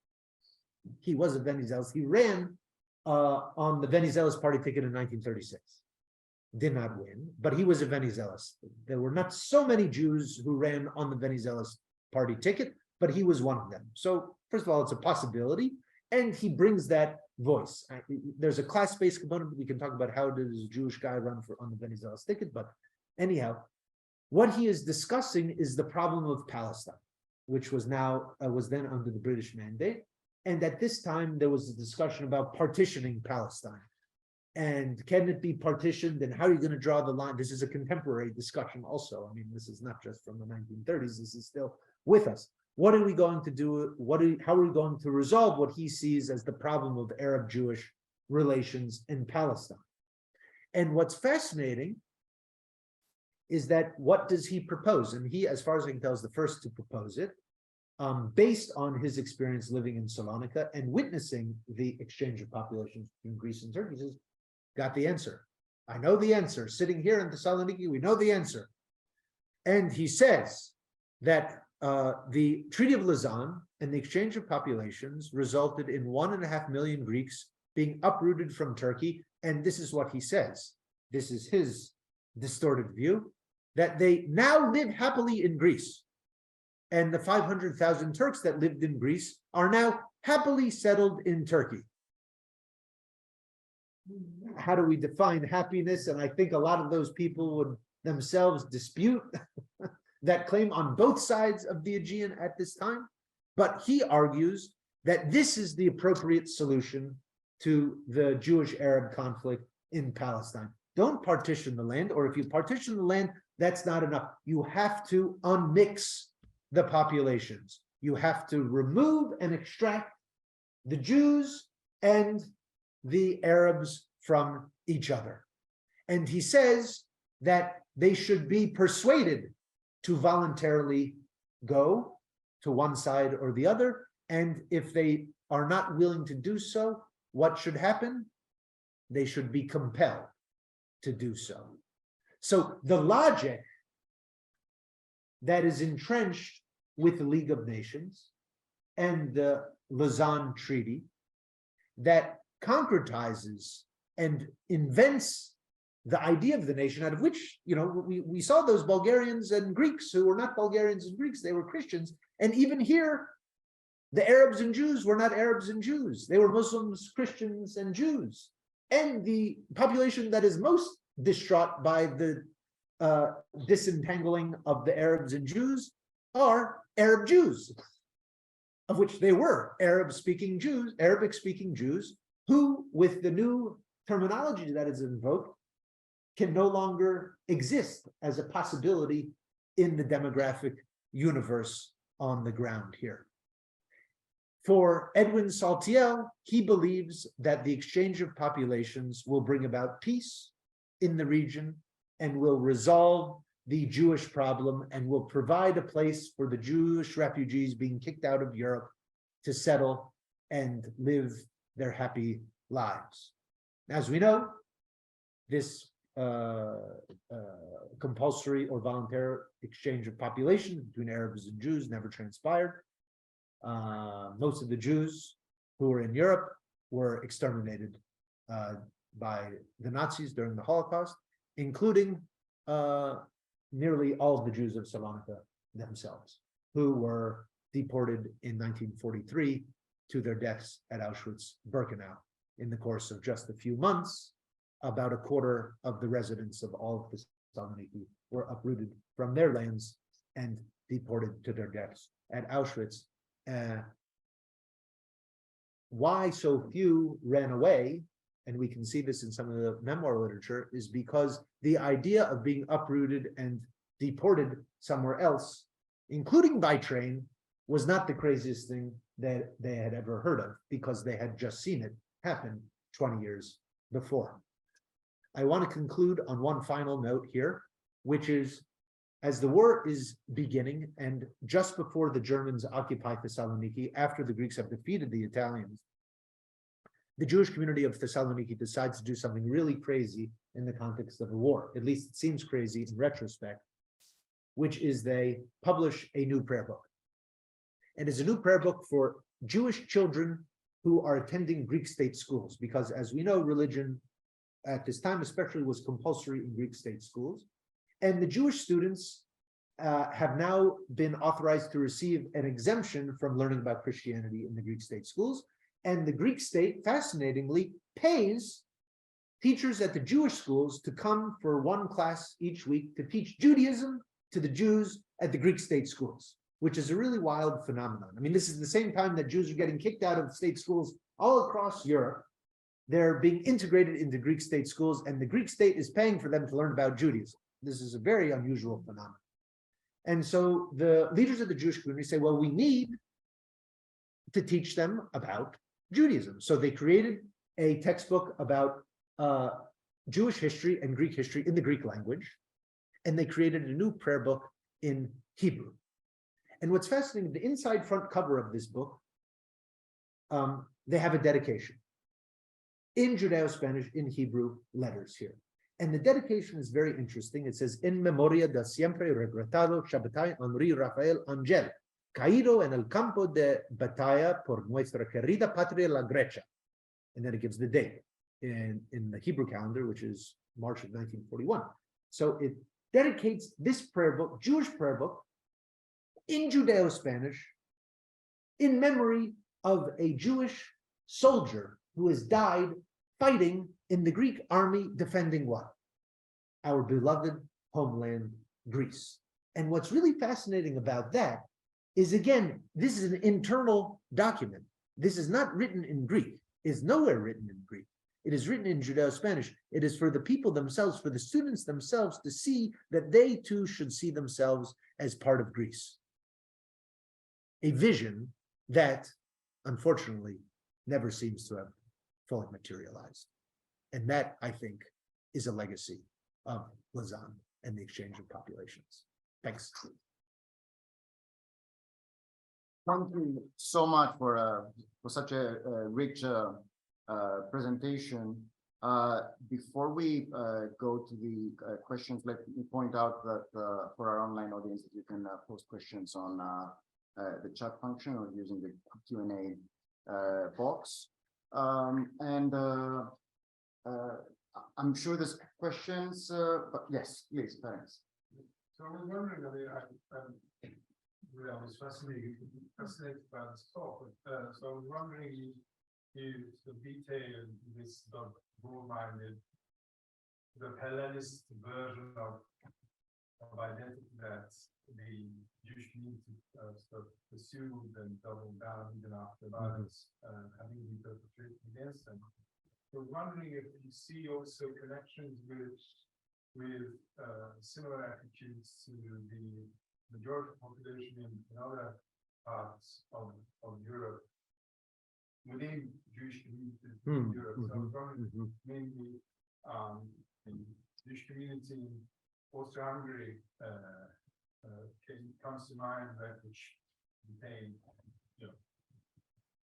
He was a Venizelist. He ran on the Venizelos party ticket in 1936. Did not win, but he was a Venizelist. There were not so many Jews who ran on the Venizelos party ticket, but he was one of them. So first of all, it's a possibility, and he brings that voice. There's a class-based component. We can talk about how does a Jewish guy run on the Venizelos ticket, but anyhow, what he is discussing is the problem of Palestine, which was then under the British mandate. And at this time, there was a discussion about partitioning Palestine. And can it be partitioned, and how are you going to draw the line? This is a contemporary discussion also. I mean, this is not just from the 1930s. This is still with us. What are we going to do? How are we going to resolve what he sees as the problem of Arab-Jewish relations in Palestine? And what's fascinating is that what does he propose? And he, as far as I can tell, is the first to propose it, based on his experience living in Salonica and witnessing the exchange of populations between Greece and Turkey. He says, got the answer. I know the answer. Sitting here in Thessaloniki, we know the answer. And he says that the Treaty of Lausanne and the exchange of populations resulted in 1.5 million Greeks being uprooted from Turkey. And this is what he says. This is his distorted view, that they now live happily in Greece. And the 500,000 Turks that lived in Greece are now happily settled in Turkey. How do we define happiness? And I think a lot of those people would themselves dispute that claim on both sides of the Aegean at this time. But he argues that this is the appropriate solution to the Jewish-Arab conflict in Palestine. Don't partition the land, or if you partition the land, that's not enough. You have to unmix the populations. You have to remove and extract the Jews and the Arabs from each other. And he says that they should be persuaded to voluntarily go to one side or the other. And if they are not willing to do so, what should happen? They should be compelled to do so. So the logic that is entrenched with the League of Nations and the Lausanne Treaty that concretizes and invents the idea of the nation, out of which, we saw those Bulgarians and Greeks who were not Bulgarians and Greeks, they were Christians. And even here, the Arabs and Jews were not Arabs and Jews. They were Muslims, Christians, and Jews. And the population that is most distraught by the disentangling of the Arabs and Jews are Arab Jews, of which they were Arabic-speaking Jews, who, with the new terminology that is invoked, can no longer exist as a possibility in the demographic universe on the ground here. For Edwin Saltiel, he believes that the exchange of populations will bring about peace in the region and will resolve the Jewish problem and will provide a place for the Jewish refugees being kicked out of Europe to settle and live their happy lives. As we know, this compulsory or voluntary exchange of populations between Arabs and Jews never transpired. Most of the Jews who were in Europe were exterminated by the Nazis during the Holocaust, including nearly all of the Jews of Salonica themselves, who were deported in 1943 to their deaths at Auschwitz-Birkenau. In the course of just a few months, about a quarter of the residents of all of Thessaloniki were uprooted from their lands and deported to their deaths at Auschwitz. Why so few ran away, and we can see this in some of the memoir literature, is because the idea of being uprooted and deported somewhere else, including by train, was not the craziest thing that they had ever heard of, because they had just seen it happen 20 years before. I want to conclude on one final note here, which is, as the war is beginning, and just before the Germans occupy Thessaloniki, after the Greeks have defeated the Italians, the Jewish community of Thessaloniki decides to do something really crazy in the context of a war. At least it seems crazy in retrospect, which is they publish a new prayer book. And it's a new prayer book for Jewish children who are attending Greek state schools, because as we know, religion at this time especially was compulsory in Greek state schools. And the Jewish students have now been authorized to receive an exemption from learning about Christianity in the Greek state schools. And the Greek state, fascinatingly, pays teachers at the Jewish schools to come for one class each week to teach Judaism to the Jews at the Greek state schools, which is a really wild phenomenon. I mean, this is the same time that Jews are getting kicked out of state schools all across Europe. They're being integrated into Greek state schools, and the Greek state is paying for them to learn about Judaism. This is a very unusual phenomenon. And so the leaders of the Jewish community say, well, we need to teach them about Judaism. So they created a textbook about Jewish history and Greek history in the Greek language, and they created a new prayer book in Hebrew. And what's fascinating, the inside front cover of this book, they have a dedication in Judeo-Spanish, in Hebrew letters here. And the dedication is very interesting. It says, in memoria de siempre regretado Shabbatai Henri Rafael Angel, caído en el campo de batalla por nuestra querida patria la Grecia. And then it gives the date in the Hebrew calendar, which is March of 1941. So it dedicates this prayer book, Jewish prayer book, in Judeo-Spanish, in memory of a Jewish soldier who has died fighting in the Greek army defending what? Our beloved homeland, Greece. And what's really fascinating about that is, again, this is an internal document. This is not written in Greek. It's nowhere written in Greek. It is written in Judeo-Spanish. It is for the people themselves, for the students themselves, to see that they too should see themselves as part of Greece. A vision that, unfortunately, never seems to have fully materialized. And that, I think, is a legacy of Lausanne and the exchange of populations. Thanks. Thank you so much for such a rich presentation. Before we go to the questions, let me point out that for our online audience, that you can post questions on the chat function or using the Q&A box. I'm sure there's questions, but yes, please, thanks. So I was wondering, I was fascinated by this talk, so I was wondering if you detail this sort of broad-minded, the Hellenist version of identity that the Jewish community sort of pursued and doubled down even after violence having been perpetrated against them. So I was wondering if you see also connections with similar attitudes to the majority population in other parts of Europe, within Jewish communities in Europe. So I was wondering, mainly the Jewish community in Austria-Hungary comes to mind, that which became,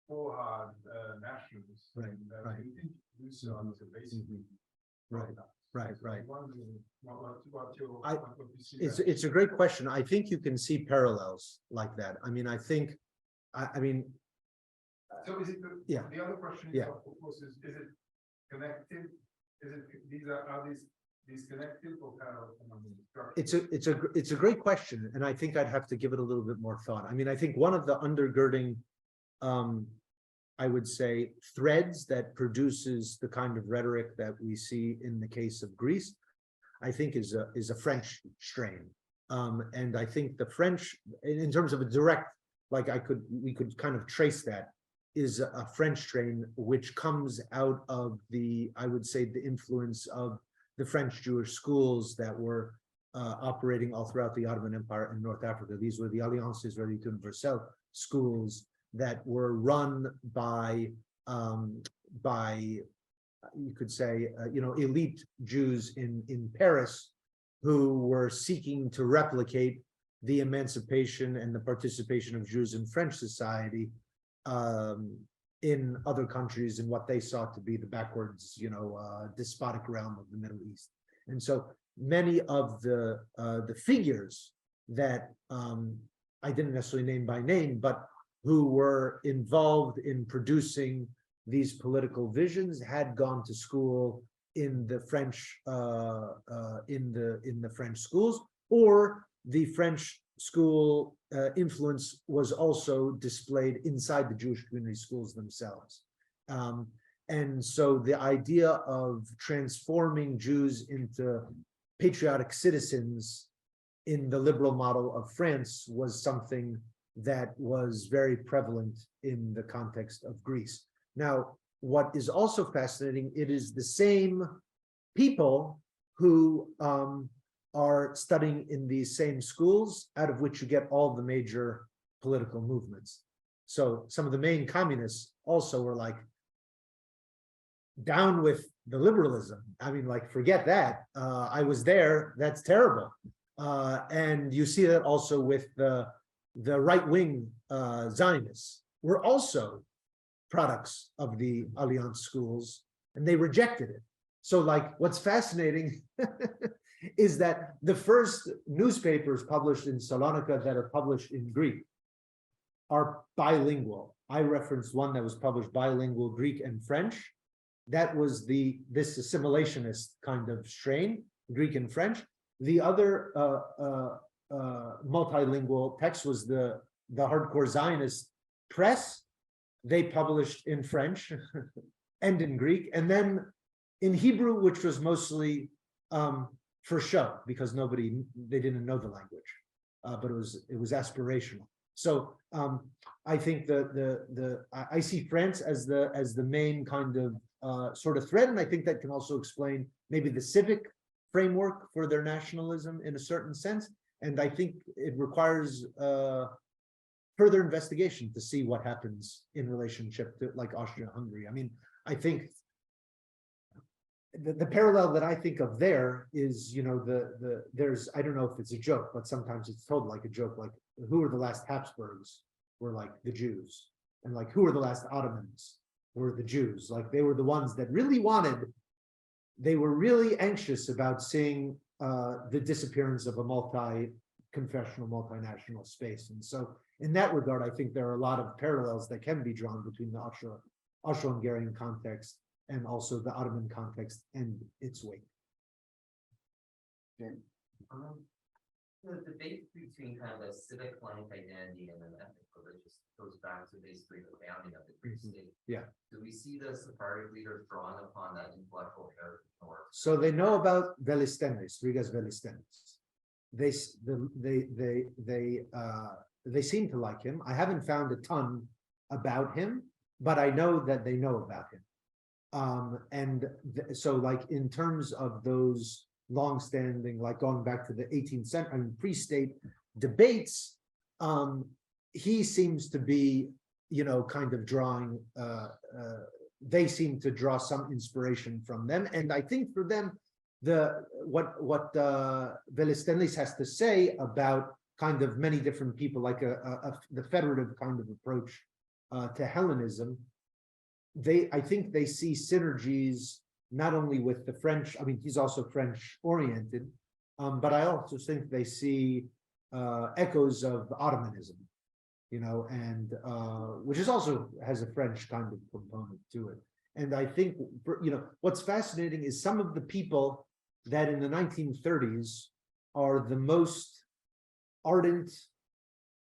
hard nationalists, Right, and right. we didn't do so until basically. Right. I'm wondering what you see. It's a great question. I think you can see parallels like that. I mean, I think, So is it the other question is, of course, is it connected? Is it are these connected or parallel? It's a great question, and I think I'd have to give it a little bit more thought. I mean, I think one of the undergirding I would say threads that produces the kind of rhetoric that we see in the case of Greece, I think is a French strain. And I think the French, in terms of a direct, like we could kind of trace that, is a French strain which comes out of I would say, the influence of the French Jewish schools that were operating all throughout the Ottoman Empire in North Africa. These were the Alliance Israélite Universelle schools that were run by you could say, elite Jews in Paris who were seeking to replicate the emancipation and the participation of Jews in French society in other countries in what they saw to be the backwards, despotic realm of the Middle East. And so many of the figures that I didn't necessarily name by name, but who were involved in producing these political visions had gone to school in the French in the French schools, or the French school influence was also displayed inside the Jewish community schools themselves. And so the idea of transforming Jews into patriotic citizens in the liberal model of France was something that was very prevalent in the context of Greece. Now, what is also fascinating, it is the same people who are studying in these same schools, out of which you get all the major political movements. So some of the main communists also were like, down with the liberalism. I mean, like, forget that. I was there, that's terrible. And you see that also with the right-wing Zionists were also products of the Alliance schools, and they rejected it. So like, what's fascinating is that the first newspapers published in Salonica that are published in Greek are bilingual. I referenced one that was published bilingual Greek and French. That was this assimilationist kind of strain, Greek and French. The other multilingual text was the hardcore Zionist press. They published in French and in Greek, and then in Hebrew, which was mostly for show, because they didn't know the language, but it was aspirational. So I think I see France as the main kind of sort of thread, and I think that can also explain maybe the civic framework for their nationalism in a certain sense. And I think it requires further investigation to see what happens in relationship to like Austria-Hungary. I mean, I think the parallel that I think of there is, there's, I don't know if it's a joke, but sometimes it's told like a joke, like who are the last Habsburgs were like the Jews, and like who are the last Ottomans were the Jews. Like they were the ones that really they were really anxious about seeing the disappearance of a multi-confessional, multinational space. And so in that regard, I think there are a lot of parallels that can be drawn between the Austro-Hungarian context and also the Ottoman context and its weight. Okay. The debate between kind of a civic blank identity and an ethnic religious goes back to basically the founding of the Greek state. Yeah. Do we see the Sephardic leaders drawing upon that intellectual heritage? So they know about Velistenes, Rigas Velistenes. They seem to like him. I haven't found a ton about him, but I know that they know about him. So like in terms of those long-standing, like going back to the 18th century, I mean, pre-state debates, he seems to be, kind of drawing, they seem to draw some inspiration from them. And I think for them, what Velistenes has to say about kind of many different people, like the federative kind of approach to Hellenism, I think they see synergies not only with the French, I mean, he's also French oriented, but I also think they see echoes of Ottomanism, and which is also has a French kind of component to it. And I think, what's fascinating is some of the people that in the 1930s are the most ardent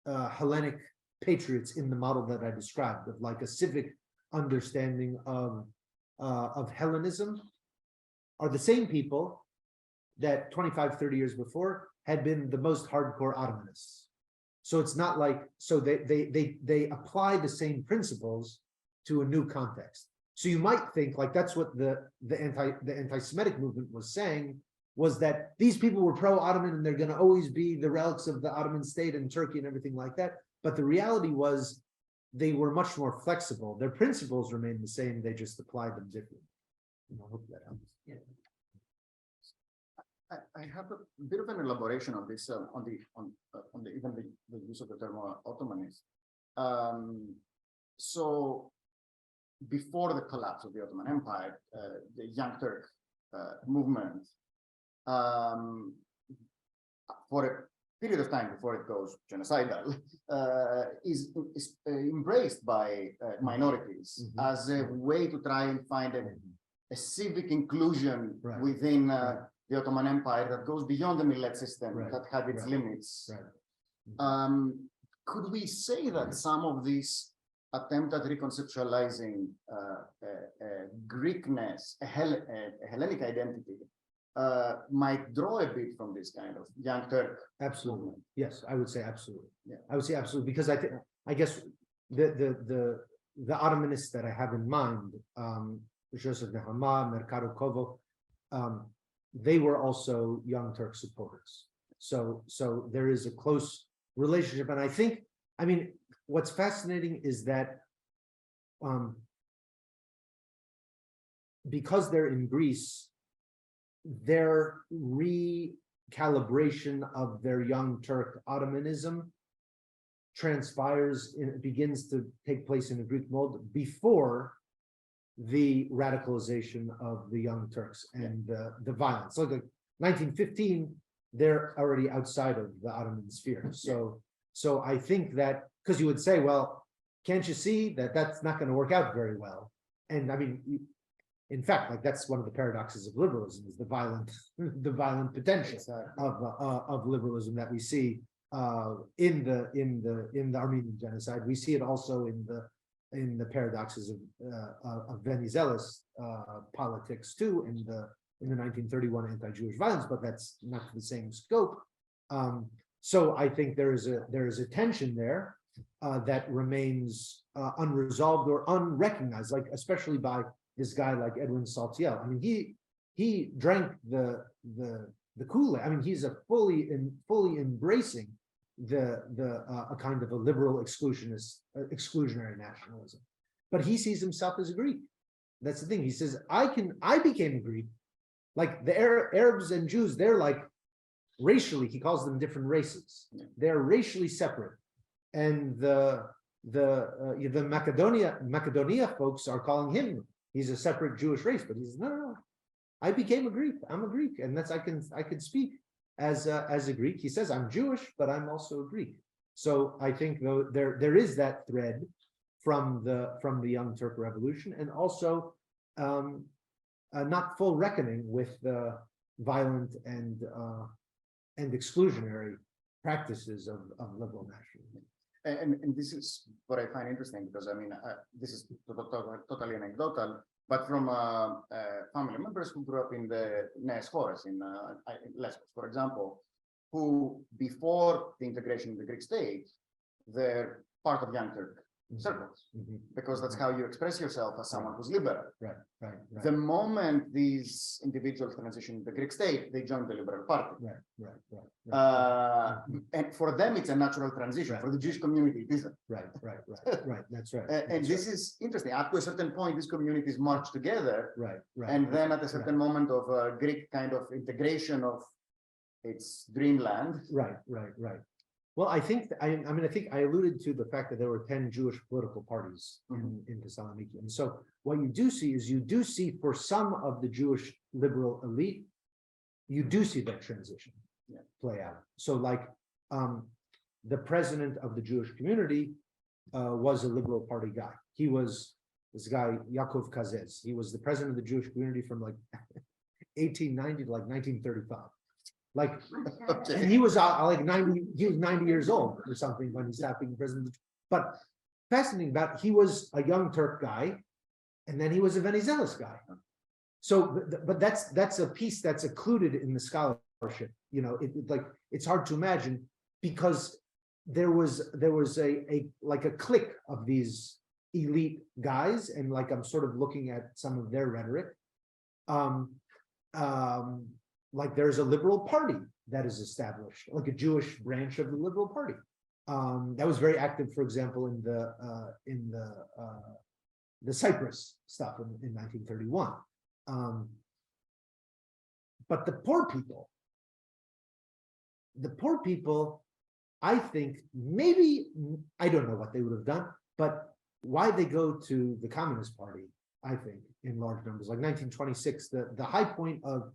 Hellenic patriots in the model that I described, of like a civic understanding of Hellenism, are the same people that 25, 30 years before had been the most hardcore Ottomanists. So it's not like, so they apply the same principles to a new context. So you might think like that's what the anti-Semitic movement was saying, was that these people were pro-Ottoman and they're going to always be the relics of the Ottoman state and Turkey and everything like that. But the reality was they were much more flexible. Their principles remained the same. They just applied them differently. I hope that helps. Yeah. I have a bit of an elaboration on this, on the even the use of the term Ottomanist. So before the collapse of the Ottoman Empire, the Young Turk movement, for a period of time before it goes genocidal, is embraced by minorities as a way to try and find a civic inclusion within the Ottoman Empire that goes beyond the millet system that had its limits. Could we say that some of these attempt at reconceptualizing Greekness, a Hellenic identity, might draw a bit from this kind of Young Turk? Absolutely. Yes, I would say absolutely. Yeah. I would say absolutely, because I guess the Ottomanists that I have in mind, Joseph Nehama, Mercado Kovo, they were also Young Turk supporters. So there is a close relationship. And I think, I mean, what's fascinating is that because they're in Greece, their recalibration of their Young Turk Ottomanism transpires, it begins to take place in a Greek mold before the radicalization of the Young Turks and the violence. So like 1915, they're already outside of the Ottoman sphere. So I think that, because you would say, well, can't you see that that's not going to work out very well? And I mean, in fact, like that's one of the paradoxes of liberalism, is the violent potential of liberalism that we see in the Armenian genocide. We see it also in the paradoxes of Venizelos politics too, in the 1931 anti-Jewish violence, but that's not the same scope. So I think there is a tension there that remains unresolved or unrecognized, like especially by this guy like Edwin Saltiel. I mean, he drank the Kool-Aid. I mean, he's a fully embracing a kind of a liberal exclusionary nationalism, but he sees himself as a Greek. That's the thing. He says, I became a Greek. Like the Arabs and Jews, they're like racially, he calls them different races. They're racially separate, and the Macedonia folks are calling him, he's a separate Jewish race, but he's no. I became a Greek. I'm a Greek, and that's I can speak as a Greek. He says I'm Jewish, but I'm also a Greek. So I think though there is that thread from the Young Turk Revolution, and also not full reckoning with the violent and exclusionary practices of liberal nationalism. And this is what I find interesting, because I mean, this is totally anecdotal, but from family members who grew up in the Neas Horas, in Lesbos, for example, who before the integration of the Greek state, they're part of Young Turk circles, because that's how you express yourself as someone who's liberal. Right. The moment these individuals transition to the Greek state, they join the Liberal Party. And for them, it's a natural transition. For the Jewish community, it isn't. Right. That's right. And this is interesting. Up to a certain point, these communities march together. Right. And then at a certain moment of Greek kind of integration of its dreamland. Right. Well, I think I think I alluded to the fact that there were 10 Jewish political parties in Thessaloniki. And so what you do see for some of the Jewish liberal elite, you do see that transition play out. So like the president of the Jewish community was a liberal party guy. He was this guy, Yaakov Kazez. He was the president of the Jewish community from like 1890 to like 1935. Like, and he was like 90, he was 90 years old or something when he stopped being president. But fascinating about, he was a Young Turk guy, and then he was a Venizelos guy. So, but that's a piece that's occluded in the scholarship. You know, it's hard to imagine, because there was a like a clique of these elite guys, and like I'm sort of looking at some of their rhetoric. Like there's a liberal party that is established, like a Jewish branch of the liberal party that was very active, for example, in the Cyprus stuff in 1931. But the poor people the poor people, I think maybe, I don't know what they would have done, but why they go to the Communist Party, I think, in large numbers, like 1926, the high point of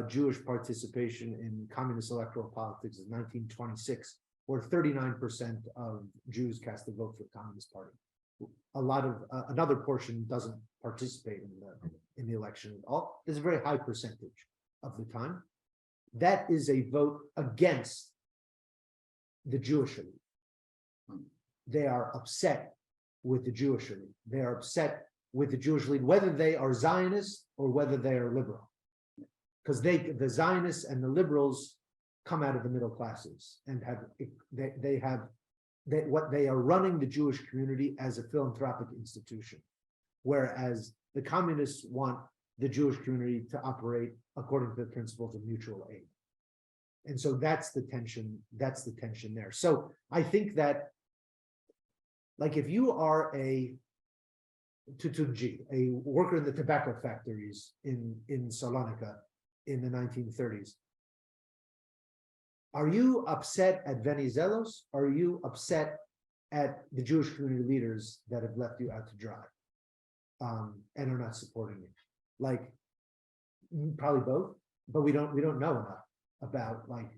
Jewish participation in communist electoral politics is 1926, where 39% of Jews cast a vote for the Communist Party. A lot of another portion doesn't participate in the election at all. There's a very high percentage of the time. That is a vote against the Jewish elite. They are upset with the Jewish elite. They are upset with the Jewish elite, whether they are Zionists or whether they are liberal. Because the Zionists and the liberals come out of the middle classes and what they are running the Jewish community as a philanthropic institution, whereas the communists want the Jewish community to operate according to the principles of mutual aid. And so that's the tension there. So I think that, like, if you are a tutunji, a worker in the tobacco factories in Salonica in the 1930s, are you upset at Venizelos? Or are you upset at the Jewish community leaders that have left you out to dry and are not supporting you? Like, probably both, but we don't know enough about, like,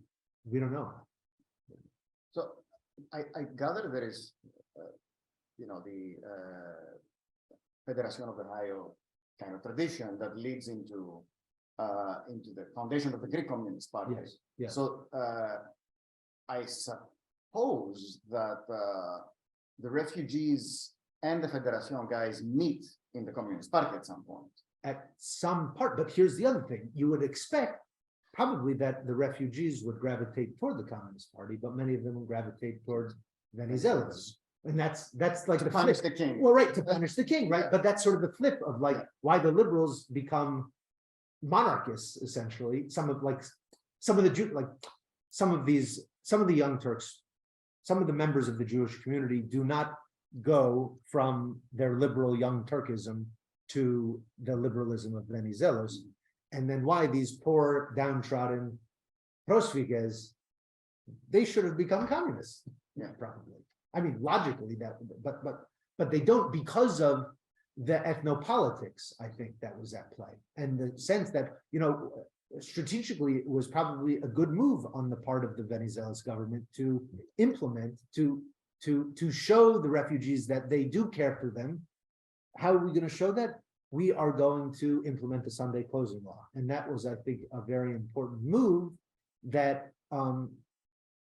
we don't know enough. So I gather there is, the Federation of Ohio kind of tradition that leads into the foundation of the Greek Communist Party. Yes, yes. So I suppose that the refugees and the Federation guys meet in the Communist Party at some point. At some part, but here's the other thing: you would expect probably that the refugees would gravitate toward the Communist Party, but many of them would gravitate towards Venizelos. And that's like To the punish flip. the king. Well, right, to punish the king, right? Yeah. But that's sort of the flip of, like, Yeah. why the liberals become monarchists, essentially. Some of the young Turks, some of the members of the Jewish community do not go from their liberal young Turkism to the liberalism of Venizelos. And then why these poor, downtrodden prosviges, they should have become communists. Yeah. Probably. I mean, logically, but they don't, because of the ethnopolitics, I think, that was at play, and the sense that, strategically, it was probably a good move on the part of the Venizelos government to implement, to show the refugees that they do care for them. How are we going to show that? We are going to implement the Sunday closing law, and that was, I think, a very important move that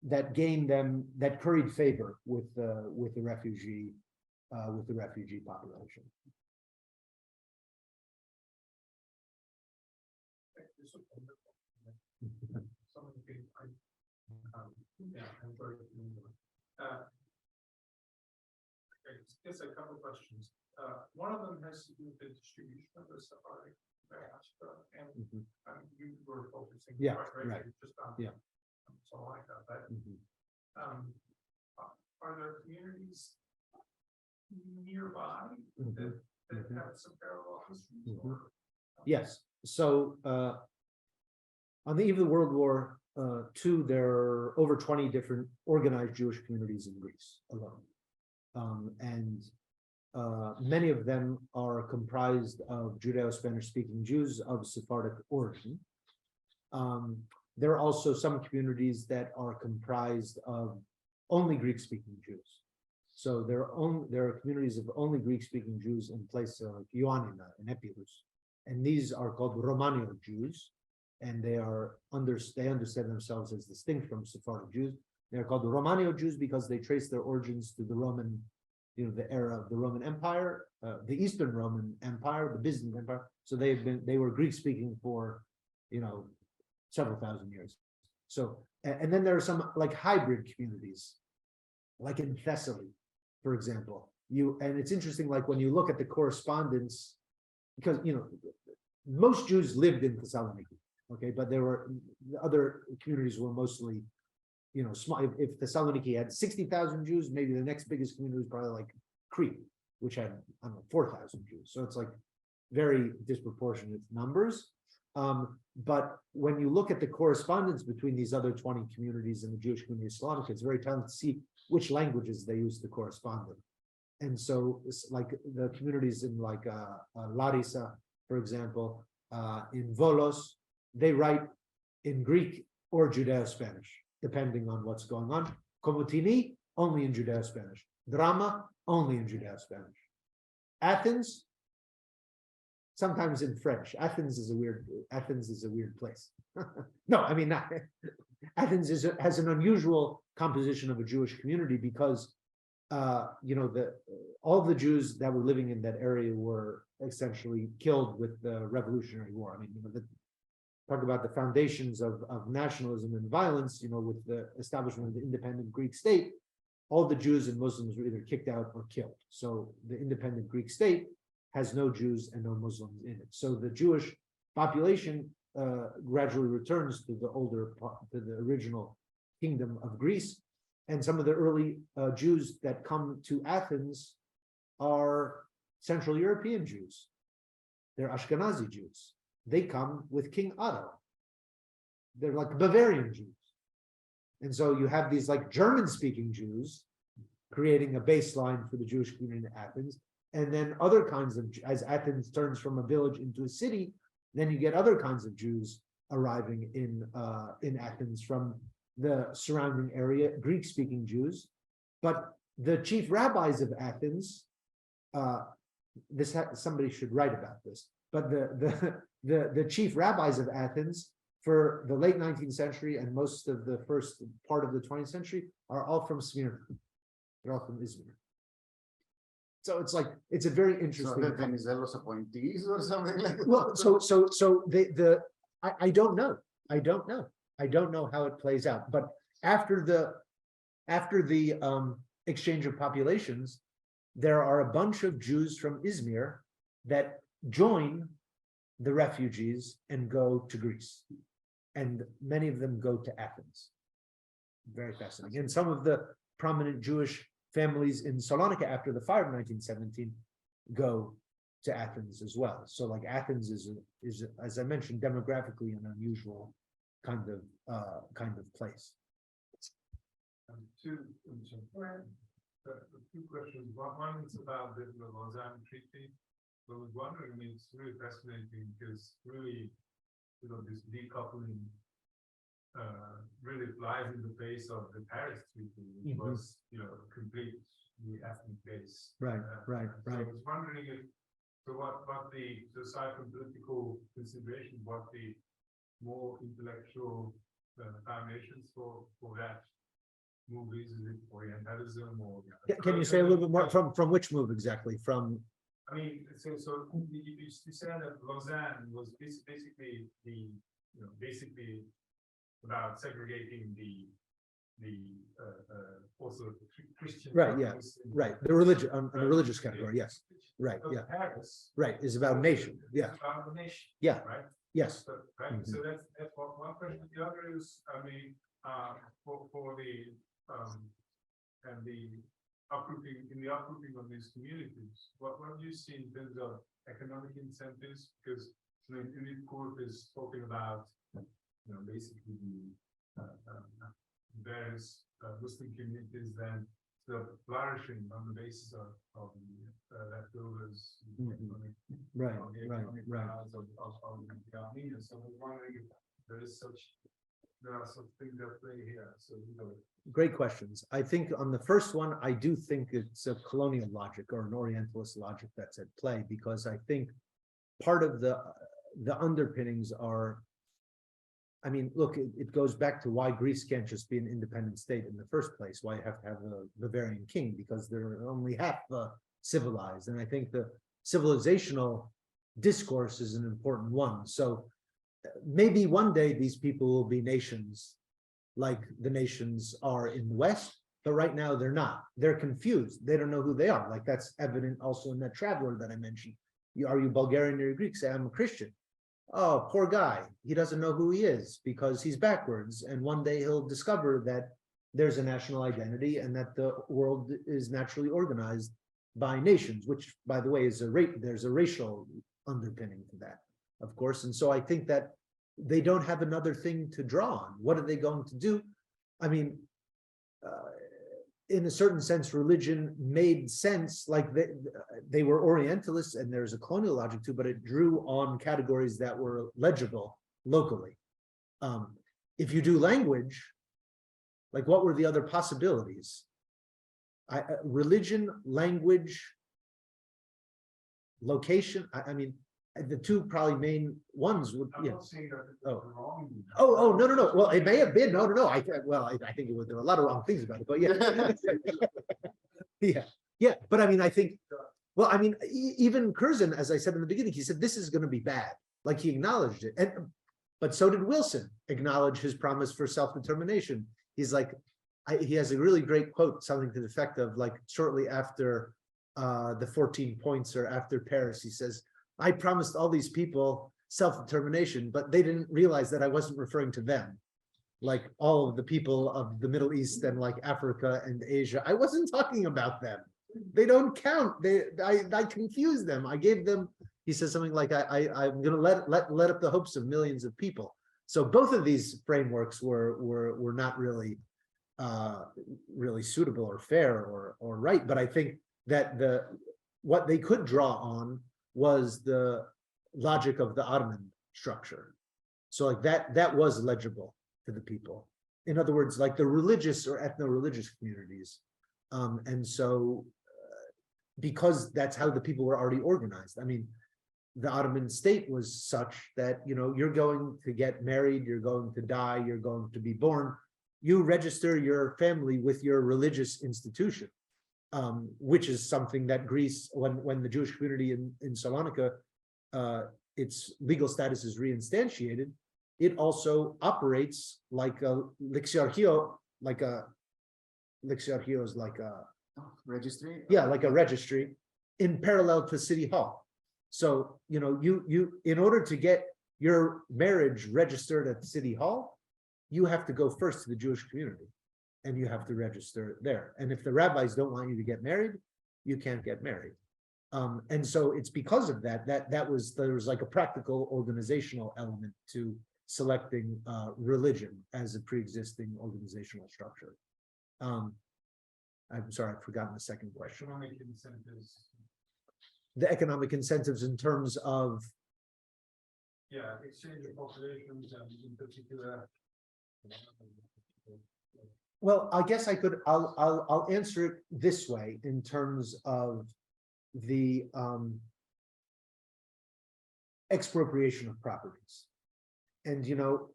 that curried favor with the refugee population. Some of the things I'm very familiar with. It's a couple of questions. One of them has to do with the distribution of the Sephardic diaspora, and you were focusing Yeah, quite right. just on Salonica, but are there communities nearby that have some parallel histories? Yes. So on the eve of the World War II, there are over 20 different organized Jewish communities in Greece alone. And many of them are comprised of Judeo-Spanish speaking Jews of Sephardic origin. There are also some communities that are comprised of only Greek-speaking Jews. So there are communities of only Greek-speaking Jews in places like Ioannina and Epirus, and these are called Romanio Jews, and they understand themselves as distinct from Sephardic Jews. They're called the Romanio Jews because they trace their origins to the Roman, the era of the Roman Empire, the Eastern Roman Empire, the Byzantine Empire. So they were Greek-speaking for, several thousand years. So, and then there are some like hybrid communities, like in Thessaly, for example. And it's interesting, like when you look at the correspondence, because most Jews lived in Thessaloniki, okay, but there were other communities were mostly, small. If Thessaloniki had 60,000 Jews, maybe the next biggest community was probably like Crete, which had 4,000 Jews. So it's like very disproportionate numbers. But when you look at the correspondence between these other 20 communities and the Jewish community of Salonica, it's very telling to see which languages they use to correspond in. And so, like the communities in like Larissa, for example, in Volos, they write in Greek or Judeo-Spanish, depending on what's going on. Komotini, only in Judeo-Spanish. Drama, only in Judeo-Spanish. Athens, sometimes in French. Athens is a weird place. No, I mean, not, Athens has an unusual composition of a Jewish community because all the Jews that were living in that area were essentially killed with the Revolutionary War. I mean, talk about the foundations of nationalism and violence, with the establishment of the independent Greek state, all the Jews and Muslims were either kicked out or killed. So the independent Greek state has no Jews and no Muslims in it. So the Jewish population gradually returns to the original kingdom of Greece. And some of the early Jews that come to Athens are Central European Jews. They're Ashkenazi Jews. They come with King Otto. They're like Bavarian Jews. And so you have these like German-speaking Jews creating a baseline for the Jewish community in Athens. And then other kinds of, as Athens turns from a village into a city, then you get other kinds of Jews arriving in Athens from the surrounding area, Greek-speaking Jews. But the chief rabbis of Athens, somebody should write about this, but the chief rabbis of Athens for the late 19th century and most of the first part of the 20th century are all from Smyrna. They're all from Izmir. So it's a very interesting. So the Venizelos appointees or something like that. Well, I don't know. I don't know how it plays out. But after the exchange of populations, there are a bunch of Jews from Izmir that join the refugees and go to Greece. And many of them go to Athens. Very fascinating. And some of the prominent Jewish families in Salonica after the fire of 1917 go to Athens as well. So like Athens is as I mentioned, demographically an unusual kind of place. Two questions. One is about the Lausanne Treaty. I was wondering, I mean, it's really fascinating because really, this decoupling really flies in the face of the Paris Treaty, which was, completely ethnic-based. Right. So I was wondering what the aside from political considerations, what the more intellectual foundations for that move is it Orientalism or? Can you say a little bit more from which move exactly? From I mean, so you said that Lausanne was basically basically about segregating the also Christian. Right. Yeah. Right. The religion on a religious category. Yes. Right. Yeah. Paris. Right. Is about nation. Yeah. About the nation. Yeah. Right. Yes. So, right. So that's one question. The other is, I mean, for the and the uprooting of these communities, what do you see in terms of economic incentives? Because I mean, Unit Court is talking about basically the various Muslim communities then flourishing on the basis of the leftovers, Right. of the Armenians. So I was wondering if there are such things that play here. So Great questions. I think on the first one, I do think it's a colonial logic or an Orientalist logic that's at play, because I think part of the underpinnings are, I mean, look, it goes back to why Greece can't just be an independent state in the first place, why you have to have a Bavarian king, because they're only half civilized. And I think the civilizational discourse is an important one. So maybe one day these people will be nations like the nations are in the West, but right now they're not. They're confused. They don't know who they are. Like that's evident also in that traveler that I mentioned. Are you Bulgarian or Greek? Say, I'm a Christian. Oh, poor guy. He doesn't know who he is because he's backwards. And one day he'll discover that there's a national identity and that the world is naturally organized by nations, which, by the way, is there's a racial underpinning to that. of course. And so I think that they don't have another thing to draw on. What are they going to do? I mean, in a certain sense, religion made sense, like they were Orientalists and there's a colonial logic too, but it drew on categories that were legible locally. If you do language, like what were the other possibilities? Religion, language, location. I mean, the two probably main ones would. I'm Yeah. not saying that it's Oh. wrong. Oh, no. Well, it may have been. No. I think it was, there were a lot of wrong things about it, but yeah. Yeah. But I mean, I think, well, I mean, even Curzon, as I said in the beginning, he said, this is going to be bad. Like he acknowledged it. But so did Wilson acknowledge his promise for self-determination. He's like, he has a really great quote, something to the effect of like, shortly after the 14 points or after Paris, he says, I promised all these people self-determination, but they didn't realize that I wasn't referring to them. Like all of the people of the Middle East and like Africa and Asia, I wasn't talking about them. They don't count. I confused them. I gave them, he says something like, I'm going to let up the hopes of millions of people. So both of these frameworks were not really really suitable or fair or right. But I think that what they could draw on was the logic of the Ottoman structure. So like that was legible to the people. In other words, like the religious or ethno-religious communities. And so because that's how the people were already organized. I mean, the Ottoman state was such that, you know, you're going to get married, you're going to die, you're going to be born. You register your family with your religious institution, which is something that Greece, when the Jewish community in Salonica, its legal status is reinstantiated, it also operates like a lixiarchio, lixiarchio is like a registry. Yeah, like a registry in parallel to City Hall. So, you know, you in order to get your marriage registered at City Hall, you have to go first to the Jewish community and you have to register there. And if the rabbis don't want you to get married, you can't get married. And so it's because of that there was like a practical organizational element to selecting religion as a pre-existing organizational structure. I'm sorry, I've forgotten the second question. Economic incentives. The economic incentives in terms of, Yeah, exchange of populations and in particular. well, I guess I'll answer it this way in terms of the expropriation of properties. And, you know,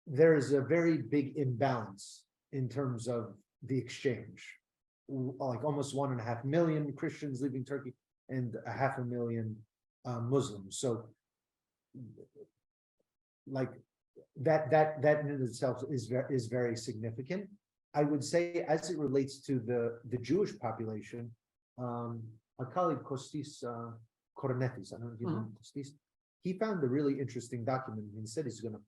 there's a very big imbalance in terms of the exchange, like almost 1.5 million Christians leaving Turkey and 500,000 Muslims. So like that in itself is very significant. I would say as it relates to the Jewish population, a colleague Kostis Koronetis, I don't know if you know Kostis, he found a really interesting document. He said he's going to,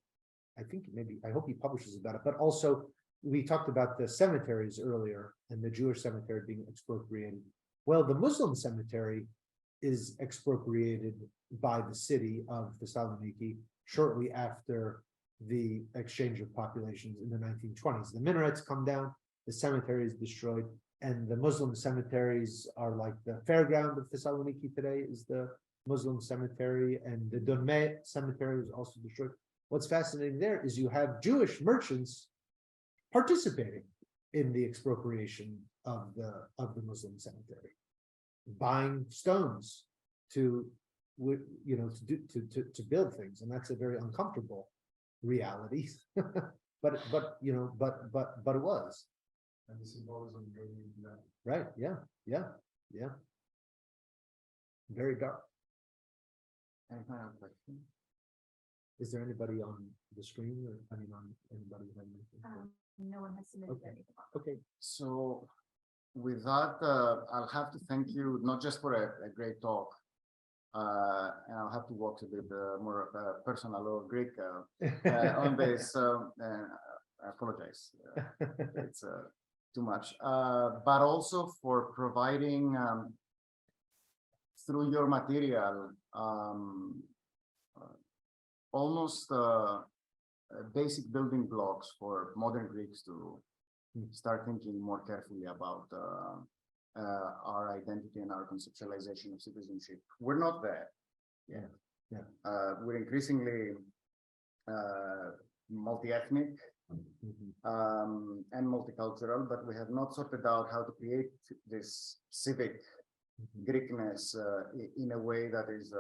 I hope he publishes about it, but also we talked about the cemeteries earlier and the Jewish cemetery being expropriated. Well, the Muslim cemetery is expropriated by the city of Thessaloniki shortly after the exchange of populations in the 1920s. The minarets come down, the cemetery is destroyed, and the Muslim cemeteries are like the fairground of Thessaloniki today is the Muslim cemetery, and the Donme cemetery was also destroyed. What's fascinating there is you have Jewish merchants participating in the expropriation of the Muslim cemetery, buying stones to build things, and that's a very uncomfortable reality. but it was. And the symbolism going into that. Right, yeah. Very dark. Any final question? Is there anybody on the screen or on anybody? No one has submitted Okay. anything. Okay. So with that, I'll have to thank you not just for a great talk, and I'll have to walk a bit more of a personal or Greek on this. I apologize. It's too much, but also for providing through your material almost basic building blocks for modern Greeks to start thinking more carefully about our identity and our conceptualization of citizenship. We're not there. We're increasingly multi-ethnic and multicultural, but we have not sorted out how to create this civic Greekness in a way that is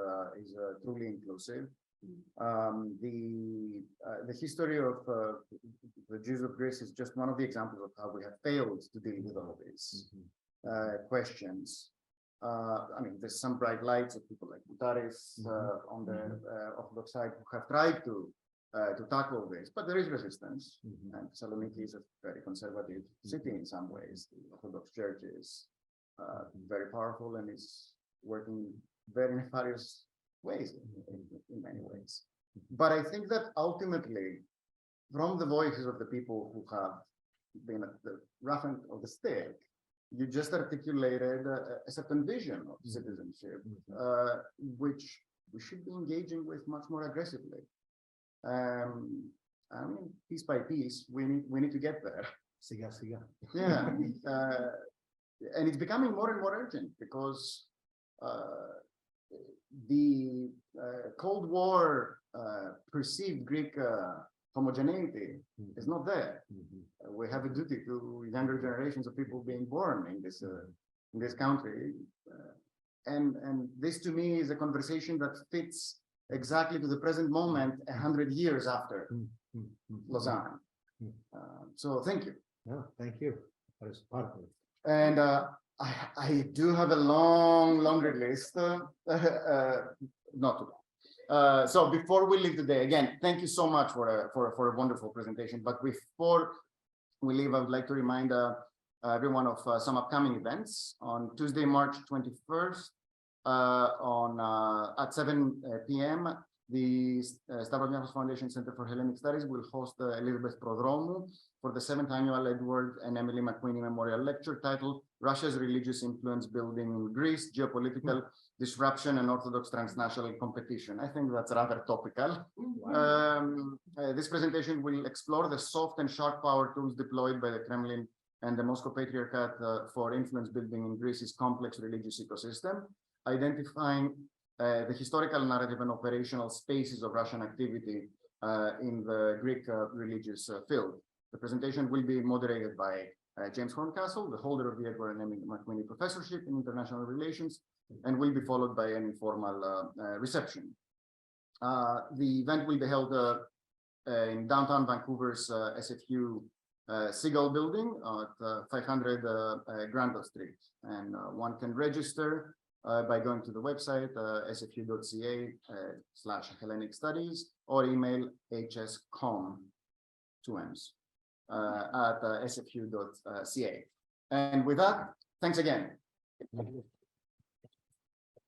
truly inclusive. The history of the Jews of Greece is just one of the examples of how we have failed to deal with all these questions. I mean, there's some bright lights of people like Boutaris on the Orthodox side who have tried to tackle this, but there is resistance. And Salonica is a very conservative city in some ways. The Orthodox Church is very powerful and is working very nefarious ways in many ways. But I think that ultimately, from the voices of the people who have been at the rough end of the stick, you just articulated a certain vision of citizenship, which we should be engaging with much more aggressively. I mean, piece by piece, we need to get there. Yeah, and it's becoming more and more urgent because the Cold War perceived Greek homogeneity is not there. We have a duty to younger generations of people being born in this country, and this to me is a conversation that fits exactly to the present moment 100 years after Lausanne. So thank you. No, thank you. That was part of it. And I do have a laundry list, not too long. So before we leave today, again, thank you so much for a wonderful presentation. But before we leave, I would like to remind everyone of some upcoming events. On Tuesday, March 21st, at 7 p.m., the Stavros Niarchos Foundation Center for Hellenic Studies will host Elizabeth Prodromou for the 7th annual Edward and Emily McQueenie Memorial Lecture titled Russia's Religious Influence Building in Greece, Geopolitical Disruption and Orthodox Transnational Competition. I think that's rather topical. This presentation will explore the soft and sharp power tools deployed by the Kremlin and the Moscow Patriarchate for influence building in Greece's complex religious ecosystem, identifying the historical narrative and operational spaces of Russian activity in the Greek religious field. The presentation will be moderated by James Horncastle, the holder of the Edward and Emily McQueenie Professorship in International Relations, and will be followed by an informal reception. The event will be held in downtown Vancouver's SFU Seagull Building at 500 Granville Street, and one can register by going to the website sfu.ca/Hellenic Studies or email hscom, 2 M's, at sfu.ca. And with that, thanks again.